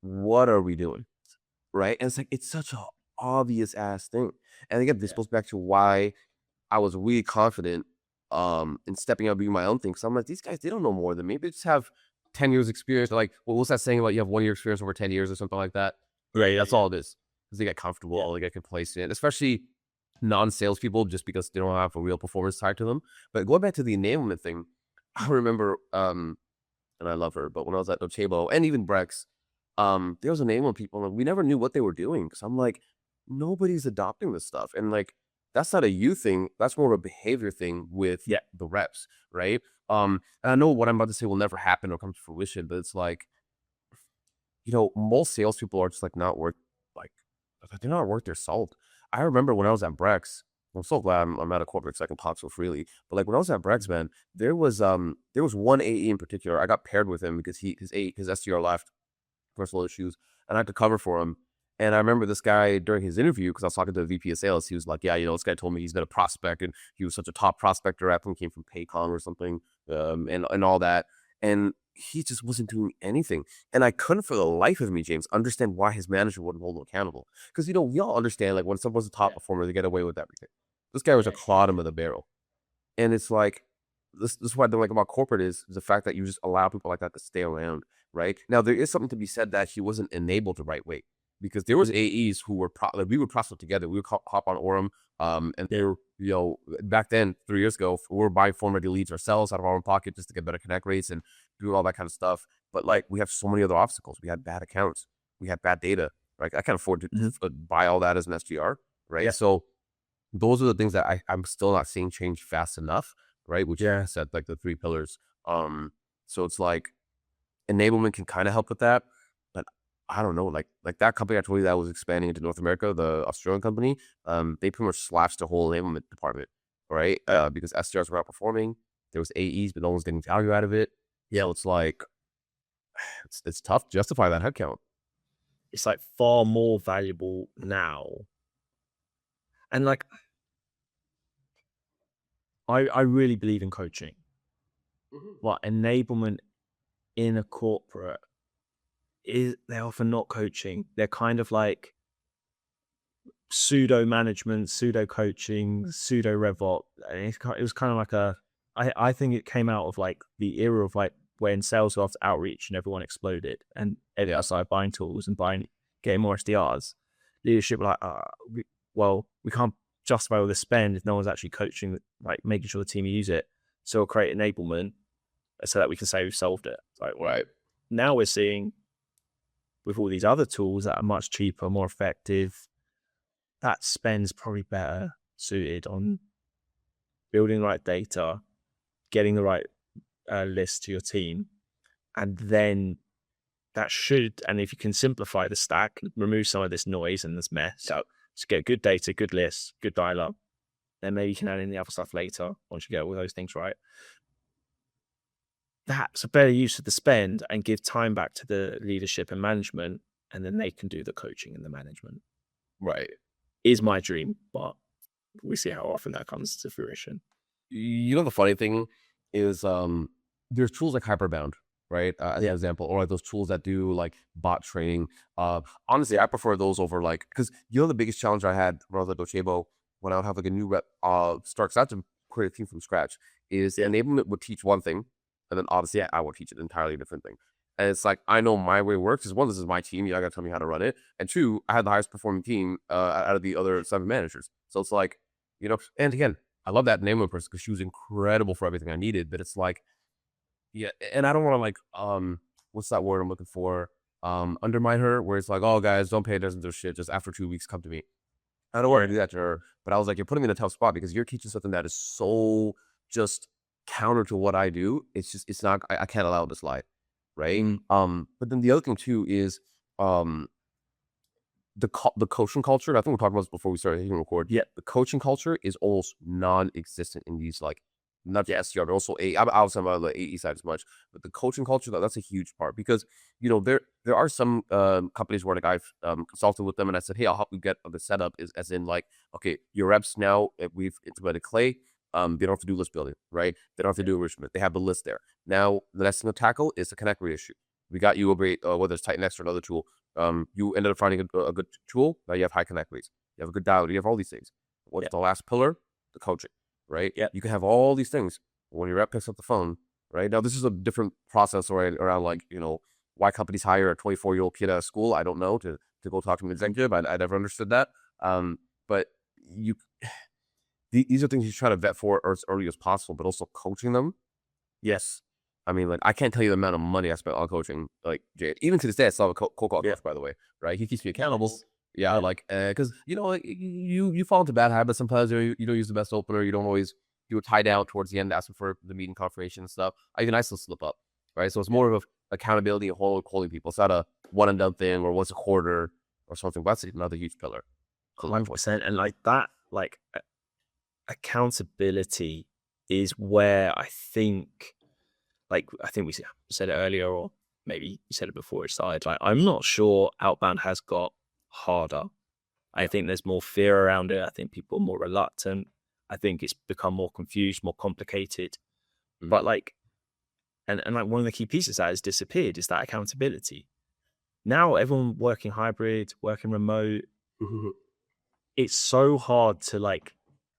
S2: What are we doing? Right. And it's like, it's such an obvious ass thing. And again, this goes back to why I was really confident in stepping out, doing my own thing. Because I'm like, these guys, they don't know more than me. They just have 10 years experience. Like, what's that saying about you have 1 year experience over 10 years or something like that?
S1: Right.
S2: That's all it is. Because they get comfortable, they get complacent, especially non-sales people, just because they don't have a real performance tied to them. But going back to the enablement thing, I remember, and I love her, but when I was at Docebo and even Brex, there was enablement people, and we never knew what they were doing. Because I'm like, nobody's adopting this stuff. And like, that's not a you thing. That's more of a behavior thing with the reps, right? And I know what I'm about to say will never happen or come to fruition, but it's like, most salespeople are just like not worth, like, they're not worth their salt. I remember when I was at Brex, I'm so glad I'm at a corporate so I can talk so freely. But like when I was at Brex, man, there was one AE in particular. I got paired with him because his SDR left, personal issues, and I had to cover for him. And I remember this guy during his interview, because I was talking to the VP of sales, he was like, yeah, this guy told me he's been a prospect and he was such a top prospector. I think he came from Paycom or something, and all that. And he just wasn't doing anything. And I couldn't for the life of me, James, understand why his manager wouldn't hold him accountable. Because, we all understand, like, when someone's a top performer, they get away with everything. This guy was a bottom of the barrel. And it's like, this is what I don't like about corporate is the fact that you just allow people like that to stay around, right? Now, there is something to be said that he wasn't enabled the right way. Because there was AEs who were, we would prospect together. We would hop on Orem, and they were, back then, 3 years ago, we were buying form-ready leads ourselves out of our own pocket just to get better connect rates and do all that kind of stuff. But like, we have so many other obstacles. We had bad accounts. We had bad data, right? I can't afford to buy all that as an SDR, right?
S1: Yeah.
S2: So those are the things that I'm still not seeing change fast enough, right? Which I said, like the 3 pillars. So it's like enablement can kind of help with that. I don't know, like that company I told you that was expanding into North America, the Australian company, they pretty much slashed the whole enablement department, right? Because SDRs were outperforming. There was AEs, but no one's getting value out of it. Yeah, it's like, it's tough to justify that headcount.
S1: It's like far more valuable now. And like, I really believe in coaching. Like enablement in a corporate, they're often not coaching. They're kind of like pseudo management, pseudo coaching, pseudo RevOps. And it was kind of like I think it came out of like the era of like when sales were after outreach and everyone exploded and everyone started buying tools and getting more SDRs. Leadership were like, we can't justify all the spend if no one's actually coaching, like making sure the team use it. So we'll create enablement so that we can say we've solved it. Like, right. Now we're seeing with all these other tools that are much cheaper, more effective, that spend's probably better suited on building the right data, getting the right list to your team, and then that should, and if you can simplify the stack, remove some of this noise and this mess, just get good data, good lists, good dial-up, then maybe you can add in the other stuff later once you get all those things right. That's a better use of the spend and give time back to the leadership and management, and then they can do the coaching and the management.
S2: Right.
S1: Is my dream, but we see how often that comes to fruition.
S2: You know, the funny thing is, there's tools like Hyperbound, right? As an example, or like those tools that do like bot training. Honestly, I prefer those over like, because you know the biggest challenge I had when I was at Docebo, when I would have like a new rep start, because I had to create a team from scratch, is enablement would teach one thing, and then obviously I would teach an entirely different thing. And it's like, I know my way works, because one, this is my team, you gotta tell me how to run it, and two, I had the highest performing team out of the other 7 managers. So it's like, you know, and again, I love that enablement person because she was incredible for everything I needed, but it's like, yeah, and I don't want to like, what's that word I'm looking for? Undermine her, where it's like, oh guys, don't pay attention to shit. Just after 2 weeks, come to me. I don't want to do that to her, but I was like, you're putting me in a tough spot because you're teaching something that is so just counter to what I do. It's just, it's not, I can't allow this lie, right? But then the other thing too is, the coaching culture. I think we talked about this before we started hitting record.
S1: Yeah,
S2: the coaching culture is almost non-existent in these, like, not just SDR, but also I was talking about the AE side as much, but the coaching culture, that's a huge part, because you know there are some companies where like I've consulted with them and I said, hey, I'll help you get the setup, is as in like, okay, your reps now, we've implemented Clay, they don't have to do list building, right? They don't have to do enrichment. They have the list there. Now the next thing to tackle is the connect rate issue. We got you a great, whether it's Titan X or another tool. You ended up finding a good tool. Now you have high connect rates. You have a good dial. You have all these things. What's the last pillar? The coaching, right?
S1: Yeah.
S2: You can have all these things. When your rep picks up the phone, right? Now this is a different process around like, you know, why companies hire a 24-year-old kid out of school. I don't know, to go talk to an executive. I never understood that. But these are things you try to vet for as early as possible, but also coaching them. Yes. I mean, like, I can't tell you the amount of money I spent on coaching, like, Jade. Even to this day, I still have a cold call coach, by the way, right? He keeps me accountable. Yeah, like, because, you know, like, you fall into bad habits sometimes. You don't use the best opener. You don't always do a tie down towards the end, asking for the meeting confirmation and stuff. Even I still slip up, right? So it's more of accountability and holding people. It's not a one and done thing or once a quarter or something. But that's another huge pillar.
S1: 100%. And like that, like, accountability is where I think we said it earlier, or maybe you said it before it started. Like, I'm not sure Outbound has got harder. I think there's more fear around it. I think people are more reluctant. I think it's become more confused, more complicated. But like, and like one of the key pieces that has disappeared is that accountability. Now everyone working hybrid, working remote, it's so hard to like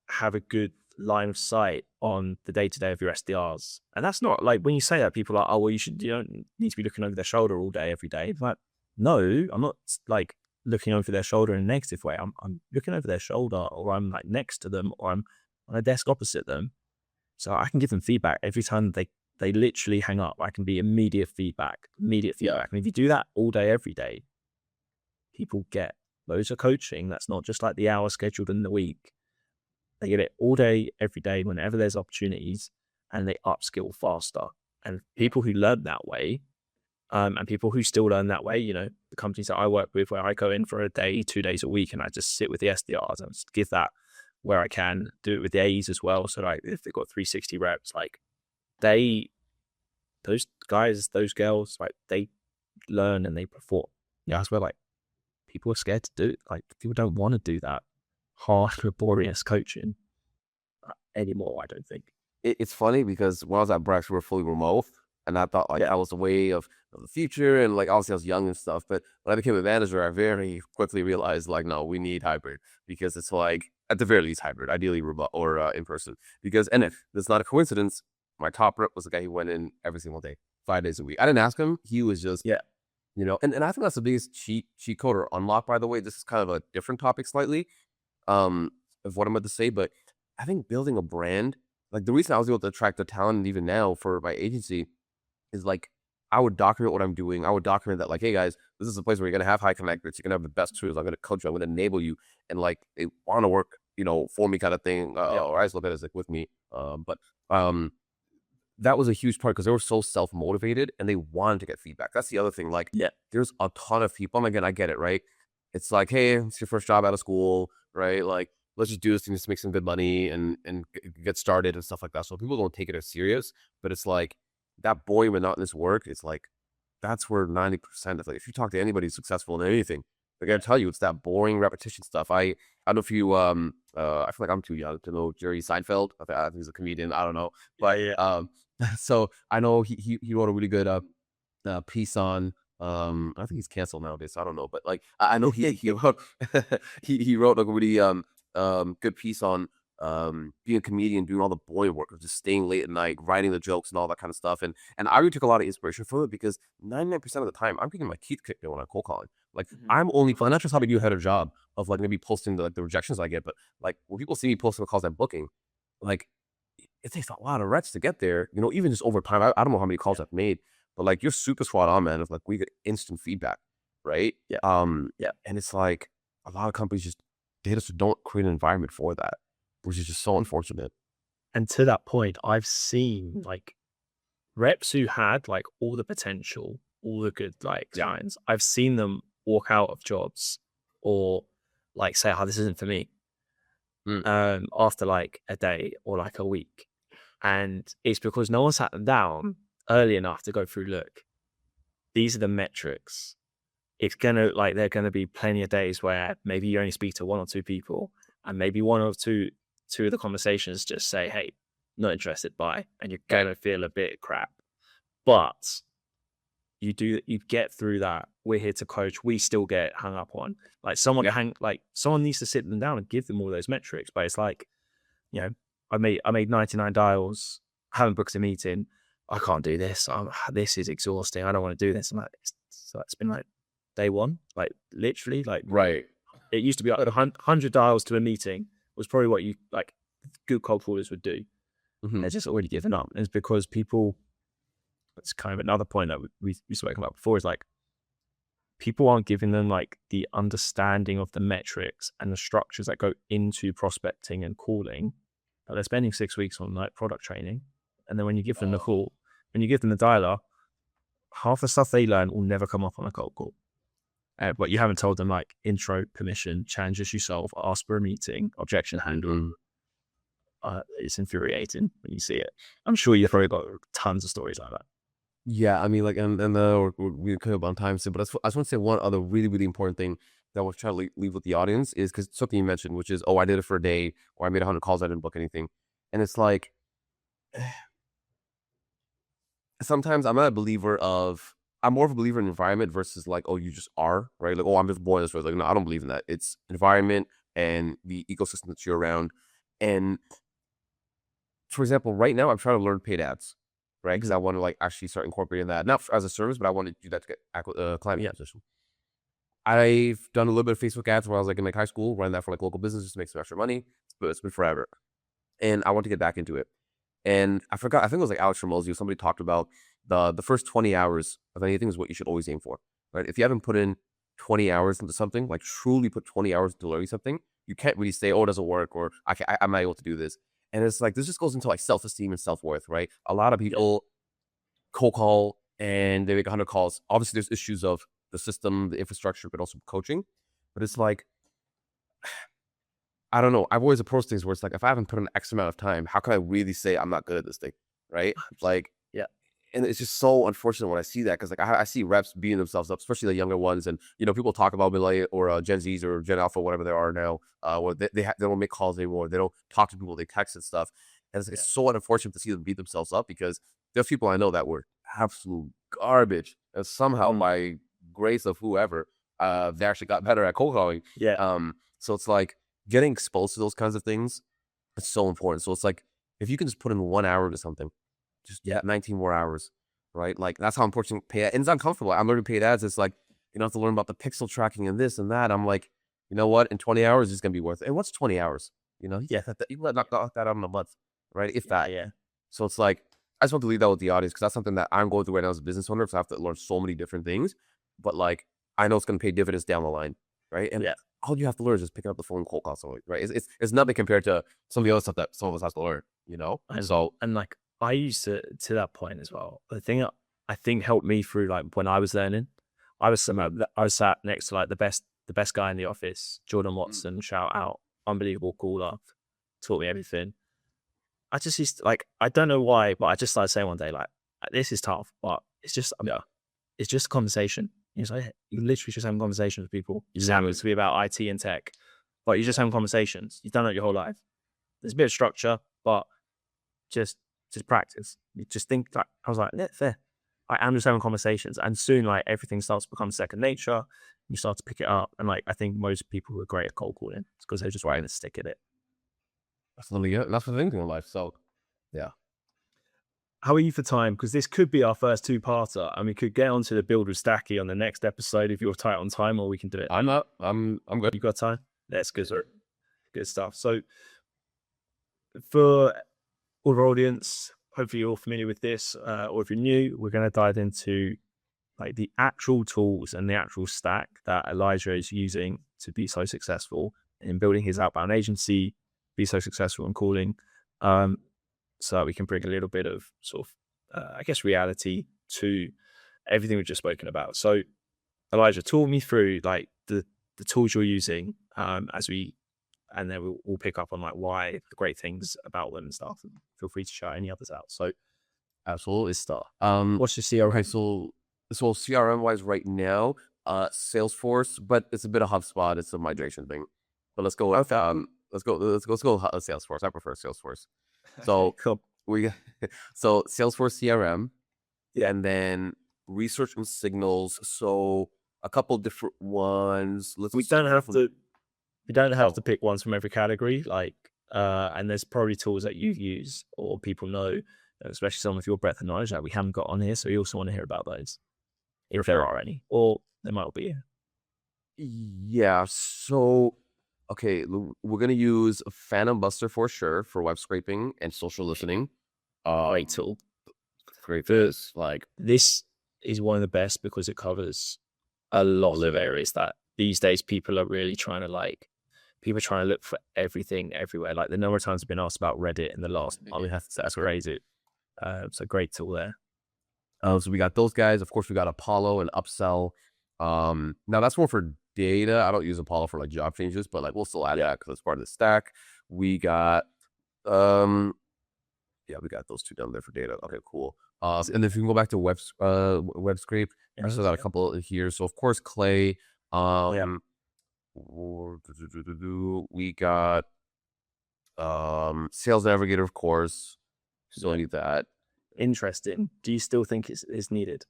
S1: have a good line of sight on the day-to-day of your SDRs. And that's not like, when you say that, people are like, oh, well, you don't need to be looking over their shoulder all day, every day. Like, no, I'm not like looking over their shoulder in a negative way. I'm looking over their shoulder, or I'm like next to them, or I'm on a desk opposite them. So I can give them feedback every time they literally hang up. I can be immediate feedback. And if you do that all day, every day, people get loads of coaching. That's not just like the hour scheduled in the week. They get it all day, every day, whenever there's opportunities, and they upskill faster. And people who learn that way, and people who still learn that way, you know, the companies that I work with, where I go in for a day, 2 days a week, and I just sit with the SDRs and just give that where I can, do it with the A's as well. So like, if they've got 360 reps, like those guys, those girls, like, they learn and they perform. Yeah, that's where like people are scared to do it. Like, people don't want to do that hard, laborious coaching anymore, I don't think.
S2: It's funny because when I was at Brex, we were fully remote, and I thought like that was the way of the future, and like obviously I was young and stuff. But when I became a manager, I very quickly realized like, no, we need hybrid, because it's like, at the very least, hybrid, ideally remote or in person. Because, and if it's not a coincidence, my top rep was the guy who went in every single day, 5 days a week. I didn't ask him; he was just you know. And I think that's the biggest cheat code or unlock. By the way, this is kind of a different topic slightly of what I'm about to say, but I think building a brand, like the reason I was able to attract the talent, and even now for my agency, is like, I would document what I'm doing. I would document that, like, hey guys, this is a place where you're gonna have high connect rates. You're gonna have the best tools. I'm gonna coach you. I'm gonna enable you, and like, they want to work, you know, for me, kind of thing. Or I just look at it as like with me. But that was a huge part because they were so self-motivated and they wanted to get feedback. That's the other thing. Like,
S1: Yeah.
S2: there's a ton of people. And again, I get it, right? It's like, hey, it's your first job out of school, right? Like, let's just do this thing just to make some good money and get started and stuff like that. So people don't take it as serious, but it's like that boring monotonous work. It's like that's where 90% of, like, if you talk to anybody successful in anything, they're gonna tell you it's that boring repetition stuff. I don't know if you I feel like I'm too young to know Jerry Seinfeld. I think he's a comedian. I don't know, but so I know he wrote a really good piece on I think he's canceled nowadays, so I don't know, but like I know he wrote he wrote like a really good piece on being a comedian, doing all the boring work of just staying late at night, writing the jokes and all that kind of stuff. And I really took a lot of inspiration from it because 99% of the time I'm getting my teeth kicked in when I'm cold calling. Like I'm only not just having you had a job of like maybe posting the rejections I get, but like when people see me posting the calls I'm booking, like it takes a lot of reps to get there, you know, even just over time. I don't know how many calls I've made, but like you're super spot on, man. Of like we get instant feedback, right?
S1: Yeah.
S2: And it's like a lot of companies just don't create an environment for that, which is just so unfortunate.
S1: And to that point, I've seen like reps who had like all the potential, all the good like signs. I've seen them walk out of jobs or like say, "Oh, this isn't for me." After like a day or like a week, and it's because no one sat them down early enough to go through. Look, these are the metrics. It's gonna like there are gonna be plenty of days where maybe you only speak to one or two people, and maybe one or two of the conversations just say, "Hey, not interested," bye, and you're gonna feel a bit crap. But you get through that. We're here to coach. We still get hung up on like someone someone needs to sit them down and give them all those metrics. But it's like, you know, I made 99 dials, haven't booked a meeting. I can't do this. This is exhausting. I don't want to do this. I'm like, so it's been like day one, like literally, like
S2: Right.
S1: It used to be like 100 dials to a meeting was probably what you like good cold callers would do. They're just already given up. And it's because people. It's kind of another point that we spoken about before is like people aren't giving them like the understanding of the metrics and the structures that go into prospecting and calling. But they're spending 6 weeks on like product training. And then when you give them the call, when you give them the dialer, half the stuff they learn will never come up on a cold call. But you haven't told them like intro, permission, challenges you solve, ask for a meeting, objection handle. It's infuriating when you see it. I'm sure you've probably got tons of stories like that.
S2: Yeah, I mean, like, and we could have on time soon, but I just want to say one other really, really important thing that I was trying to leave with the audience is because something you mentioned, which is, I did it for a day, or I made 100 calls, I didn't book anything. And it's like, sometimes I'm more of a believer in environment versus like, you just are, right? Like, I'm just born this way. Like, no, I don't believe in that. It's environment and the ecosystem that you're around. And for example, right now I'm trying to learn paid ads. Right, because I want to like actually start incorporating that, not as a service, but I want to do that to get client acquisition. I've done a little bit of Facebook ads when I was like in like high school, running that for like local businesses to make some extra money. But it's been forever, and I want to get back into it. And I forgot, I think it was like Alex Ramosi, somebody talked about the first 20 hours of anything is what you should always aim for. Right, if you haven't put in 20 hours into something, like truly put 20 hours into learning something, you can't really say, it doesn't work, or I'm not able to do this. And it's like, this just goes into like self-esteem and self-worth, right? A lot of people cold call and they make 100 calls. Obviously, there's issues of the system, the infrastructure, but also coaching. But it's like, I don't know. I've always approached things where it's like, if I haven't put in X amount of time, how can I really say I'm not good at this thing, right? Like, and it's just so unfortunate when I see that, because like I see reps beating themselves up, especially the younger ones, and people talk about millennial or Gen Zs or Gen Alpha, whatever they are now, where they don't make calls anymore, they don't talk to people, they text and stuff, and it's so unfortunate to see them beat themselves up, because there's people I know that were absolute garbage, and somehow by grace of whoever, they actually got better at cold calling. So it's like getting exposed to those kinds of things, it's so important. So it's like if you can just put in 1 hour into something, just 19 more hours, right? Like that's how important paid ads. And it's uncomfortable. I'm learning paid ads. It's like you don't have to learn about the pixel tracking and this and that. I'm like, you know what? In 20 hours, it's gonna be worth it. And what's 20 hours? You know, you knock that out in a month, right? If that. So it's like I just want to leave that with the audience, because that's something that I'm going through right now as a business owner. So I have to learn so many different things, but like I know it's gonna pay dividends down the line, right? And all you have to learn is just picking up the phone and cold call someone, right? It's nothing compared to some of the other stuff that some of us have to learn, you know.
S1: And like I used to that point as well. The thing that I think helped me through, like when I was learning, I was sat next to like the best guy in the office, Jordan
S2: Mm.
S1: Watson, shout out, unbelievable caller, taught me everything. I just used to, like, I don't know why, but I just started saying one day like, this is tough, but
S2: Yeah.
S1: it's just a conversation. It's like you literally just having conversations with people. You just happen
S2: Exactly.
S1: to be about IT and tech, but you're just having conversations. You've done it your whole life. There's a bit of structure, but just practice. You just think like I was like, yeah, fair. I am just having conversations, and soon like everything starts to become second nature. You start to pick it up, and like I think most people who are great at cold calling, it's because they're just
S2: Right.
S1: going to stick at it.
S2: That's literally it. That's the thing in life. So yeah.
S1: How are you for time? Because this could be our first two-parter, and we could get onto the build with Stacky on the next episode if you're tight on time, or we can do it.
S2: I'm not. I'm good.
S1: You got time? That's good. Good stuff. So for all of our audience, hopefully you're all familiar with this, or if you're new, we're going to dive into like the actual tools and the actual stack that Elijah is using to be so successful in building his outbound agency, be so successful in calling, so that we can bring a little bit of sort of, I guess, reality to everything we've just spoken about. So Elijah, talk me through like the tools you're using, and then we'll pick up on like why the great things about them and stuff. And feel free to shout any others out. So
S2: Absolutely.
S1: start.
S2: Um.
S1: What's your CRM?
S2: Okay. So CRM wise, right now, Salesforce, but it's a bit of HubSpot. It's a migration thing. But let's go with
S1: Okay.
S2: let's go Salesforce. I prefer Salesforce.
S1: Okay,
S2: So
S1: cool.
S2: we so Salesforce CRM,
S1: Yeah.
S2: and then research and signals. So a couple different ones.
S1: We don't have to
S2: Oh,
S1: pick ones from every category. Like, and there's probably tools that you use or people know, especially some of your breadth of knowledge that we haven't got on here. So we also want to hear about those,
S2: for
S1: if there
S2: sure.
S1: are any, or there might be.
S2: Yeah. So okay, we're gonna use Phantom Buster for sure for web scraping and social listening.
S1: Great
S2: Um,
S1: tool.
S2: great
S1: The
S2: things like
S1: This is one of the best because it covers a lot of areas that these days people are really trying to like. People are trying to look for everything everywhere. Like the number of times I've been asked about Reddit in the last month, that's crazy. It's a great tool there.
S2: So we got those guys. Of course, we got Apollo and Upsell. Now that's more for data. I don't use Apollo for like job changes, but like we'll still add that because it's part of the stack. We got yeah, we got those two down there for data. Okay, cool. And if you can go back to web scrape, I still got a couple here. So of course, Clay. We got Sales Navigator, of course. Still need that.
S1: Interesting. Do you still think it's needed?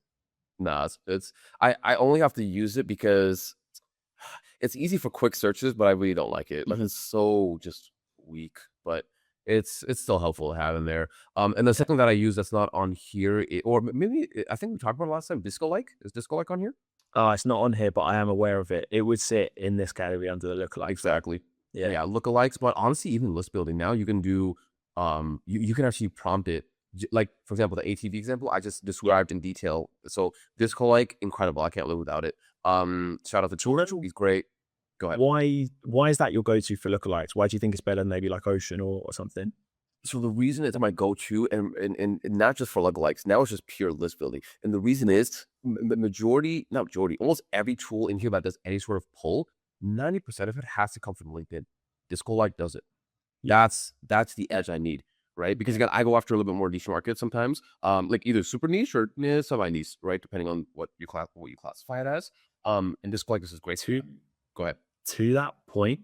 S2: Nah, I only have to use it because it's easy for quick searches, but I really don't like it. Like it's so just weak, but it's still helpful to have in there. And the second that I use that's not on here, or maybe I think we talked about it last time. Disco like, is Disco like on here?
S1: It's not on here, but I am aware of it. It would sit in this category under the lookalike.
S2: Exactly.
S1: Yeah.
S2: Yeah, lookalikes. But honestly, even list building now, you can do you can actually prompt it. Like for example, the ATV example I just described in detail. So Disco like incredible. I can't live without it. Shout out to George. He's great. Go ahead.
S1: Why is that your go-to for lookalikes? Why do you think it's better than maybe like Ocean or something?
S2: So the reason it's my go-to, and not just for lookalikes, now it's just pure list building. And the reason is not majority, almost every tool in here that does any sort of pull, 90% of it has to come from LinkedIn. Disco like does it. That's the edge I need, right? Because again, I go after a little bit more niche market sometimes, like either super niche or semi niche, right? Depending on what you classify it as. And Disco like this is great too. Go ahead.
S1: To that point,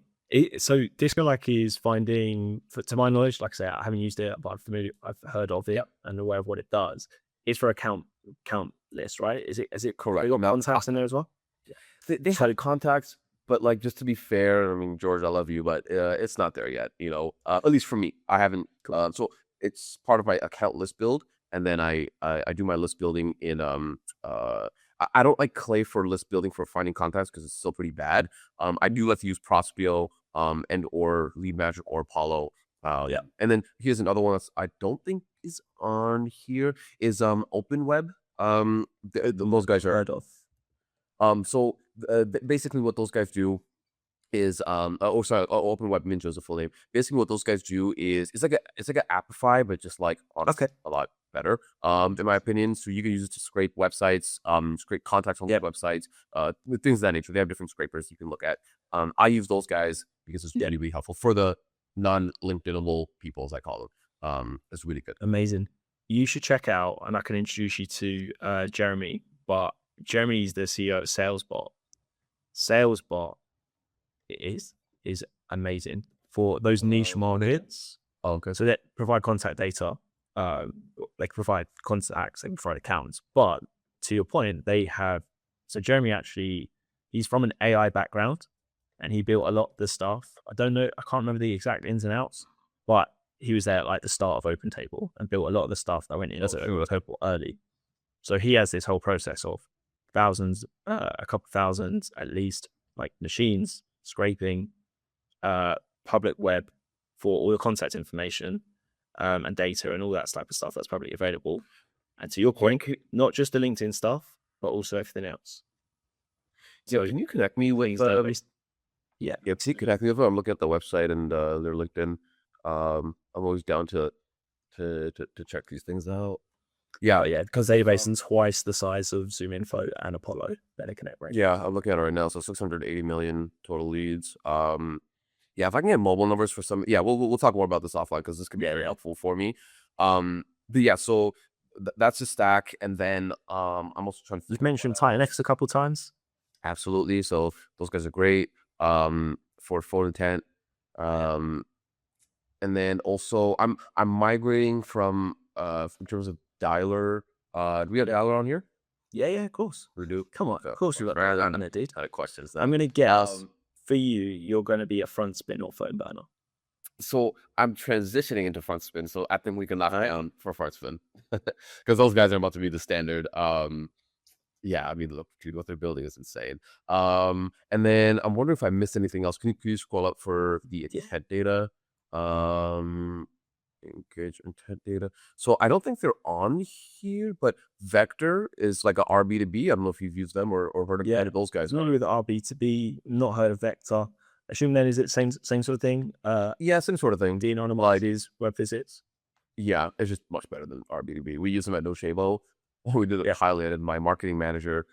S1: so Disco like is finding, to my knowledge, like I say, I haven't used it, but I've heard of it and aware of what it does. It's for a count list, right? Is it
S2: Correct?
S1: They got contacts in there as well?
S2: They had contacts, but like just to be fair, I mean George, I love you, but it's not there yet. You know, at least for me, I haven't. So it's part of my account list build, and then I do my list building in I don't like Clay for list building for finding contacts because it's still pretty bad. I do like to use Prospio and or Lead Magic or Apollo.
S1: Yeah.
S2: And then here's another one that I don't think is on here is Open Web. Those guys are
S1: Heard of.
S2: so basically what those guys do is Open Web Ninja is the full name. Basically, what those guys do is it's like an Appify, but just like honestly a lot better, in my opinion. So you can use it to scrape websites, scrape contacts on websites, things of that nature. They have different scrapers you can look at. I use those guys because it's really, really helpful for the non-LinkedInable people, as I call them. It's really good.
S1: Amazing. You should check out, and I can introduce you to Jeremy. But Jeremy's the CEO of SalesBot. SalesBot is amazing for those niche markets.
S2: Oh, okay.
S1: So they provide contact data, they can provide contacts, they can provide accounts. But to your point, they have. So Jeremy actually, he's from an AI background, and he built a lot of the stuff. I don't know, I can't remember the exact ins and outs, but he was there at like the start of OpenTable and built a lot of the stuff that went in as OpenTable early. So he has this whole process of thousands, a couple thousands at least, like machines scraping public web for all the contact information and data and all that type of stuff that's publicly available. And to your point, not just the LinkedIn stuff, but also everything else.
S2: So can you connect me with connect me with them. I'm looking at the website and their LinkedIn. I'm always down to check these things out.
S1: Yeah, because database is twice the size of ZoomInfo and Apollo. Better connect rate.
S2: Yeah, I'm looking at it right now. So 680 million total leads. If I can get mobile numbers for some, we'll talk more about this offline because this could be very helpful for me. But yeah, so that's a stack, and then I'm also trying to.
S1: You've mentioned TitanX a couple times.
S2: Absolutely. So those guys are great for phone intent. And then also I'm migrating from in terms of dialer. Do we have dialer on here?
S1: Yeah, of course.
S2: We do.
S1: Come on, of course we got that on there, dude.
S2: Questions.
S1: I'm gonna guess for you're gonna be a front spin or phone burner.
S2: So I'm transitioning into front spin. So I think we can knock down for front spin because those guys are about to be the standard. Yeah, I mean, look, dude, what they're building is insane. And then I'm wondering if I missed anything else. Can you scroll up for the intent data? Engage intent data. So I don't think they're on here, but Vector is like a RB2B. I don't know if you've used them or heard of any of those guys.
S1: Not with RB2B, not heard of Vector. Assume then is it same sort of thing?
S2: Yeah, same sort of thing.
S1: De-anonymized web visits.
S2: Yeah, it's just much better than RB2B. We use them at NoShavo. We did it highlighted. My marketing manager,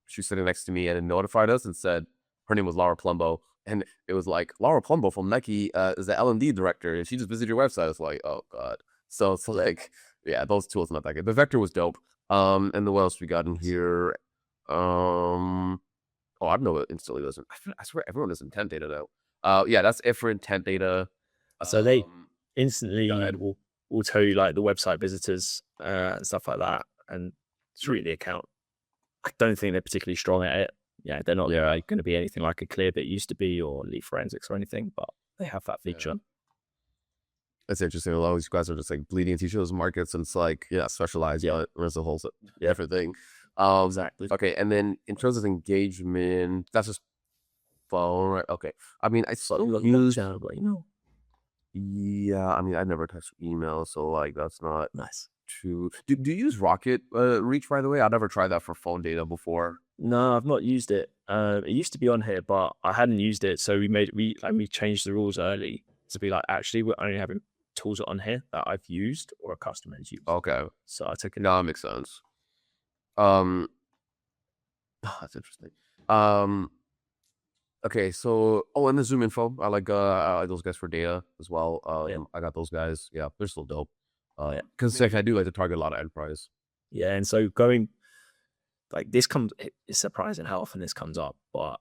S2: she's sitting next to me and it notified us and said her name was Laura Plumbo. And it was like, Laura Plumbo from Nike is the L&D director. And she just visited your website. It's like, oh, God. So it's like, yeah, those tools not that good. The Vector was dope. And then what else we got in here? I don't know what instantly doesn't. I swear everyone does intent data though. Yeah, that's it for intent data.
S1: So they instantly will tell you like the website visitors and stuff like that. And it's really the account. I don't think they're particularly strong at it. Yeah, they're not going to be anything like a Clearbit used to be or Leaf Forensics or anything, but they have that feature.
S2: Yeah. That's interesting. A lot of these guys are just like bleeding into each other's markets, and it's like, specialized. Yeah, there's a whole different thing.
S1: Exactly.
S2: Okay, and then in terms of engagement, that's just phone, right? Okay. I mean, I still use. Yeah, I mean, I never touched email, so like that's not
S1: nice.
S2: True. Do you use Rocket Reach, by the way? I never tried that for phone data before.
S1: No, I've not used it. It used to be on here, but I hadn't used it. So we changed the rules early to be like, actually, we're only having tools on here that I've used or a customer has used.
S2: Okay.
S1: So I took it.
S2: No, that makes sense. That's interesting. Okay, so and the ZoomInfo. I like those guys for data as well. I got those guys. Yeah, they're still dope. Because I do like to target a lot of enterprise.
S1: Yeah, and so going like this it's surprising how often this comes up, but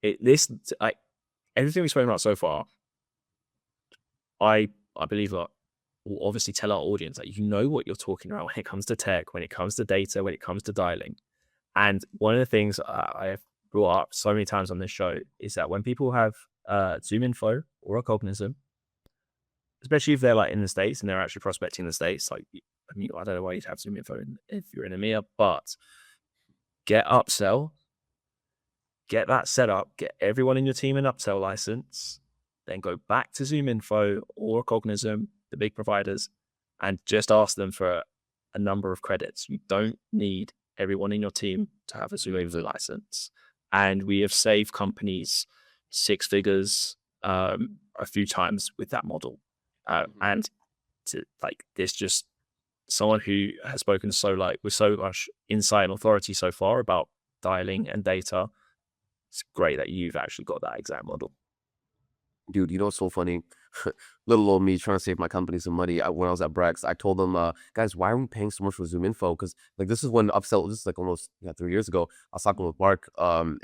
S1: everything we've spoken about so far, I believe that we'll obviously tell our audience that you know what you're talking about when it comes to tech, when it comes to data, when it comes to dialing. And one of the things I have brought up so many times on this show is that when people have ZoomInfo or a Cognism, especially if they're like in the States and they're actually prospecting the States, like, I mean, I don't know why you'd have ZoomInfo if you're in EMEA, but get upsell, get that set up, get everyone in your team an upsell license, then go back to ZoomInfo or Cognism, the big providers, and just ask them for a number of credits. You don't need everyone in your team to have a ZoomInfo license. and we have saved companies 6 figures a few times with that model. And this just someone who has spoken with so much insight and authority so far about dialing and data. It's great that you've actually got that exact model.
S2: Dude, you know what's so funny? Little old me trying to save my company some money. When I was at Brex, I told them, guys, why are we paying so much for Zoom info? Because this is when upsell, this is almost 3 years ago. I was talking with Mark, and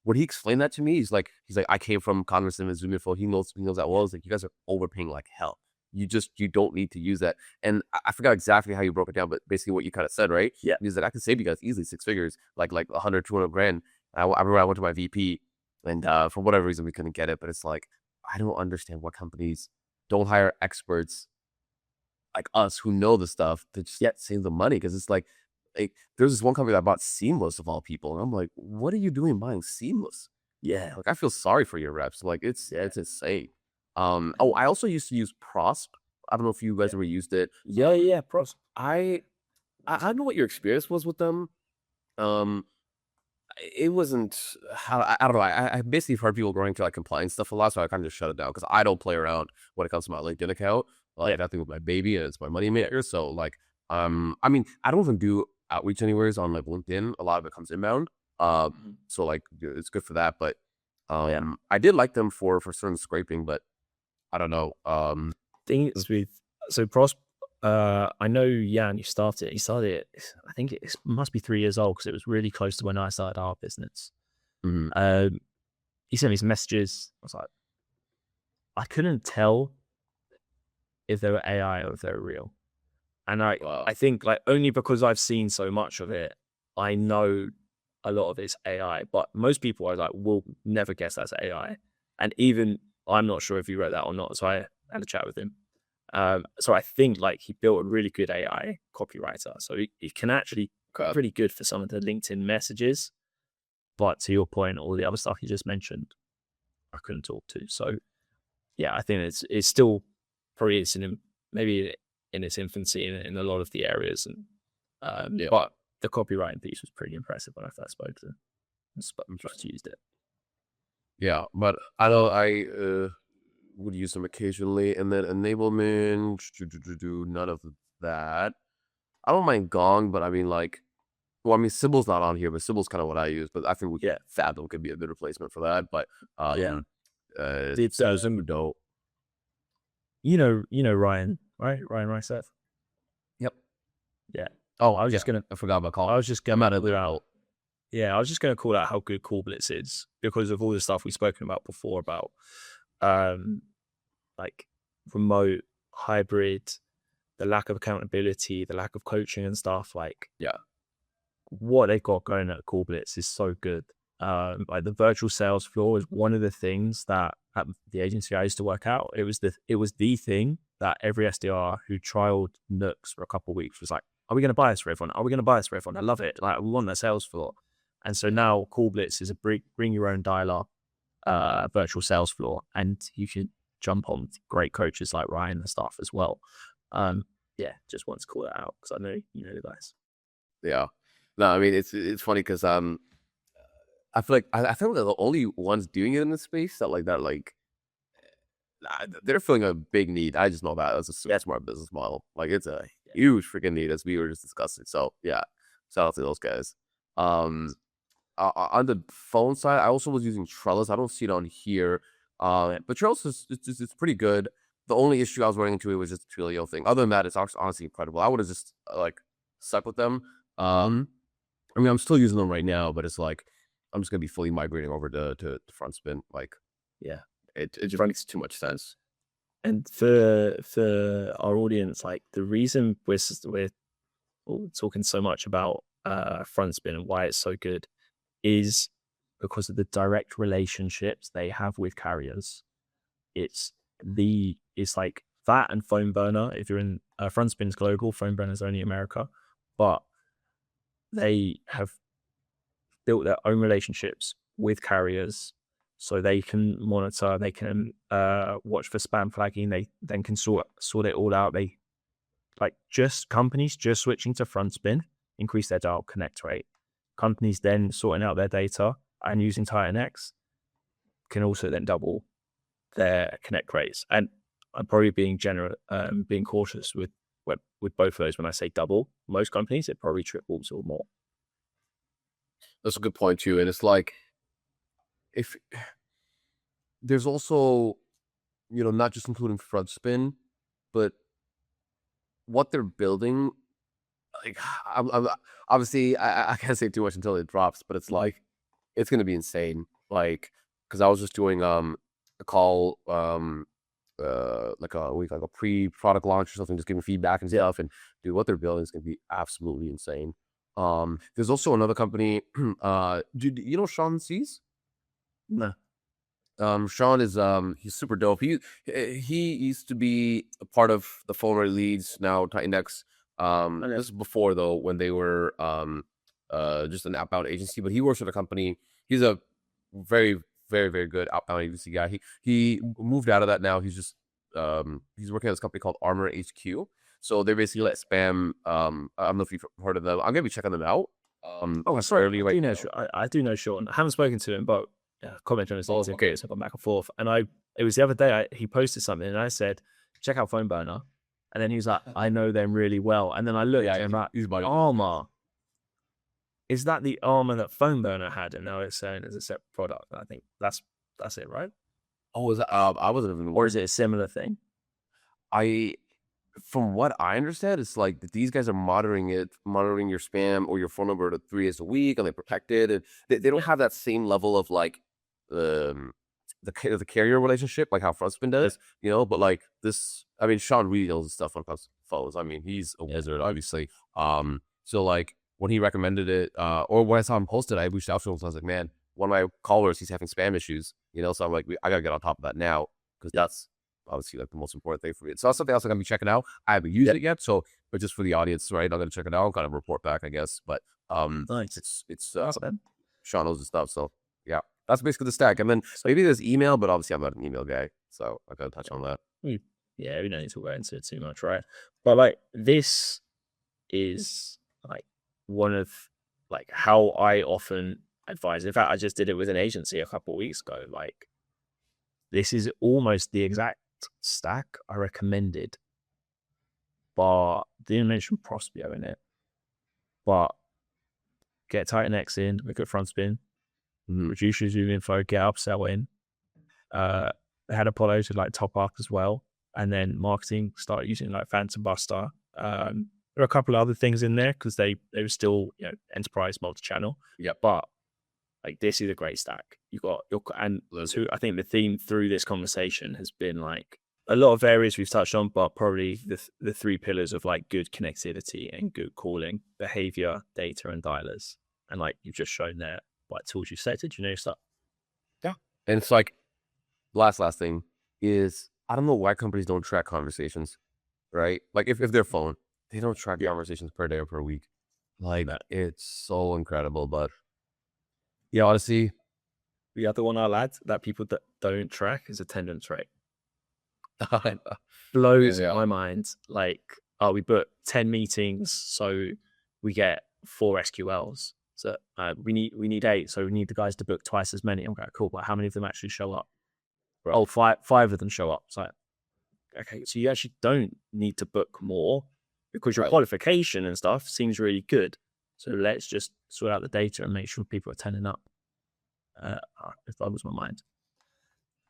S2: when he explained that to me, he's like, I came from Congress and Zoom info. He knows that well. He's like, you guys are overpaying like hell. You don't need to use that. And I forgot exactly how you broke it down, but basically what you kind of said, right?
S1: Yeah.
S2: He's like, I can save you guys easily 6 figures, like 100, 200 grand. I remember I went to my VP, and for whatever reason we couldn't get it, but it's like, I don't understand why companies don't hire experts like us who know the stuff to just save the money. Because it's like there's this one company that bought Seamless of all people, and I'm like, what are you doing buying Seamless?
S1: Yeah,
S2: like I feel sorry for your reps. Like it's insane. I also used to use Prosp. I don't know if you guys ever used it.
S1: Yeah, Prosp.
S2: I don't know what your experience was with them. It wasn't how I don't know. I basically heard people going to compliance stuff a lot, so I kind of just shut it down because I don't play around when it comes to my LinkedIn account. That thing with my baby, and it's my money maker. So I mean, I don't even do outreach anywheres on LinkedIn. A lot of it comes inbound. So it's good for that. But I did like them for certain scraping, but I don't know.
S1: So Prosp. I know Jan, he started it, I think it must be 3 years old because it was really close to when I started our business. He sent me some messages. I was like, I couldn't tell if they were AI or if they were real. And I think only because I've seen so much of it, I know a lot of it's AI, but most people are will never guess that's AI. And even I'm not sure if he wrote that or not. So I had a chat with him. So I think he built a really good AI copywriter. So he can actually pretty good for some of the LinkedIn messages. But to your point, all the other stuff you just mentioned, I couldn't talk to. So yeah, I think it's still probably maybe in its infancy in a lot of the areas. And but the copywriting piece was pretty impressive when I first spoke to him. Just used it.
S2: Yeah, but I know I would use them occasionally, and then enablement, do none of that. I don't mind Gong, but I mean Sibyl's not on here, but Sibyl's kind of what I use. But I think Fathom could be a good replacement for that. But Zoom dope.
S1: You know Ryan, right? Ryan Ryseth.
S2: Yep.
S1: Yeah.
S2: Oh, I forgot about call.
S1: I was just gonna
S2: out.
S1: Yeah, I was just gonna call out how good Call Blitz is because of all the stuff we've spoken about before about remote, hybrid, the lack of accountability, the lack of coaching and stuff. What they've got going at Call Blitz is so good. The virtual sales floor is one of the things that at the agency I used to work out, it was the thing that every SDR who trialed Nooks for a couple of weeks was like, are we going to buy this for everyone? Are we going to buy this for everyone? I love it. We want that sales floor. And so now Call Blitz is a bring your own dialer virtual sales floor, and you can jump on great coaches like Ryan and stuff as well. Just want to call that out because I know you know the guys.
S2: Yeah. No, I mean it's funny because I feel like I think they're the only ones doing it in this space that they're filling a big need. I just know that as a smart business model. It's a huge freaking need, as we were just discussing. So yeah, shout out to those guys. On the phone side, I also was using Trellis. I don't see it on here, but Trellis is pretty good. The only issue I was running into it was just the Twilio thing. Other than that, it's honestly incredible. I would have just stuck with them. I mean, I'm still using them right now, but it's I'm just gonna be fully migrating over to FrontSpin. It just makes too much sense.
S1: And for our audience, the reason we're talking so much about FrontSpin and why it's so good is because of the direct relationships they have with carriers. It's that and Phone Burner. If you're in FrontSpin's global, Phone Burner's only America, but they have built their own relationships with carriers so they can monitor, they can watch for spam flagging, they then can sort it all out. They companies switching to FrontSpin increase their dial connect rate. Companies then sorting out their data and using Titan X can also then double their connect rates. And I'm probably being being cautious with both of those. When I say double, most companies, it probably triples or more.
S2: That's a good point too. And it's like, if there's also, not just including front spin, but what they're building. Like, I'm obviously I can't say too much until it drops, but it's like, it's gonna be insane. Like, because I was just doing a call like a week, like a pre-product launch or something, just giving feedback and stuff. And dude, what they're building is gonna be absolutely insane. There's also another company. Dude, you know Sean Sees?
S1: No.
S2: Sean is he's super dope. He used to be a part of the Phone Leads, now Titan X. This is before though, when they were just an outbound agency, but he works at a company. He's a very, very, very good outbound agency guy. He moved out of that now. He's just he's working at this company called Armor HQ. So they basically let spam. I don't know if you've heard of them. I'm gonna be checking them out.
S1: Sorry, I do know Sean. I haven't spoken to him, but commented on his LinkedIn post, I've gone back and forth. And it was the other day, he posted something and I said, check out Phone Burner. And then he was like, I know them really well. And then I looked and I'm like, Armor. Is that the Armor that Phone Burner had? And now it's saying it's a separate product. I think that's it, right?
S2: Oh, is that, I wasn't even.
S1: Or is it a similar thing?
S2: From what I understand, it's like these guys are monitoring your spam or your phone number 3 days a week, and they protect it. And they don't have that same level of like the carrier relationship, like how Frontspin does, But like this, I mean, Sean really knows his stuff on phones. I mean, he's a wizard, obviously. So like when he recommended it, or when I saw him post it, I reached out to him. So I was like, man, one of my callers, he's having spam issues, So I'm like, I gotta get on top of that now, because that's obviously like the most important thing for me. So that's something else I'm gonna be checking out. I haven't used it yet, so but just for the audience, right? I'm gonna check it out and kind of report back, I guess. But
S1: nice.
S2: It's Sean knows his stuff, so yeah, that's basically the stack. And then maybe there's email, but obviously I'm not an email guy, so I gotta touch on that.
S1: Yeah, we don't need to go into it too much, right? But like, this is like one of like how I often advise. In fact, I just did it with an agency a couple of weeks ago. Like, this is almost the exact stack I recommended, but didn't mention Prospio in it. But get Titan X in, look at front spin, reduce your Zoom info, get upsell in. They had Apollo to like top up as well, and then marketing started using like Phantom Buster. There are a couple of other things in there because they were still enterprise multi-channel.
S2: Yeah,
S1: but like, this is a great stack. You got I think the theme through this conversation has been like a lot of areas we've touched on, but probably the 3 pillars of like good connectivity and good calling, behavior, data, and dialers. And like you've just shown there what tools you selected, your stuff.
S2: Yeah. And it's like last thing is, I don't know why companies don't track conversations, right? Like if they're phone, they don't track conversations per day or per week. Like it's so incredible. But yeah, honestly,
S1: the other one I'll add that people that don't track is attendance rate. Blows my mind. Like, we booked 10 meetings, so we get 4 SQLs. So we need 8, so we need the guys to book twice as many. I'm like, cool, but how many of them actually show up? Right. Oh, 5 of them show up. It's like, okay, so you actually don't need to book more because your qualification and stuff seems really good. So let's just sort out the data and make sure people are turning up. If that was my mind.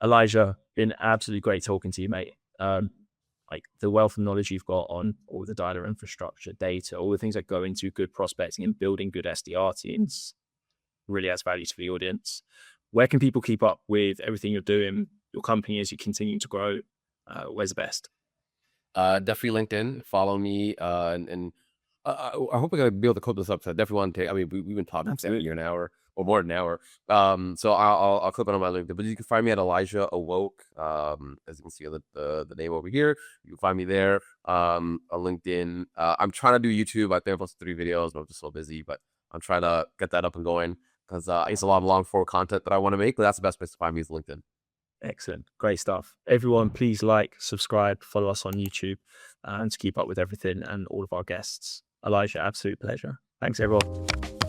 S1: Elijah, been absolutely great talking to you, mate. Like the wealth of knowledge you've got on all the data infrastructure, data, all the things that go into good prospecting and building good SDR teams really adds value to the audience. Where can people keep up with everything you're doing, your company as you continue to grow? Where's the best?
S2: Definitely LinkedIn. Follow me. And I hope I'm gonna be able to cope this up. So I definitely want to take. I mean, we've been talking for an hour or more than an hour. So I'll clip it on my LinkedIn. But you can find me at Elijah Awoke. As you can see the name over here. You can find me there. On LinkedIn. I'm trying to do YouTube. I think I posted 3 videos, but I'm just so busy. But I'm trying to get that up and going because it's a lot of long form content that I want to make. But that's the best place to find me is LinkedIn.
S1: Excellent. Great stuff. Everyone, please like, subscribe, follow us on YouTube, and to keep up with everything and all of our guests. Elijah, absolute pleasure. Thanks, everyone.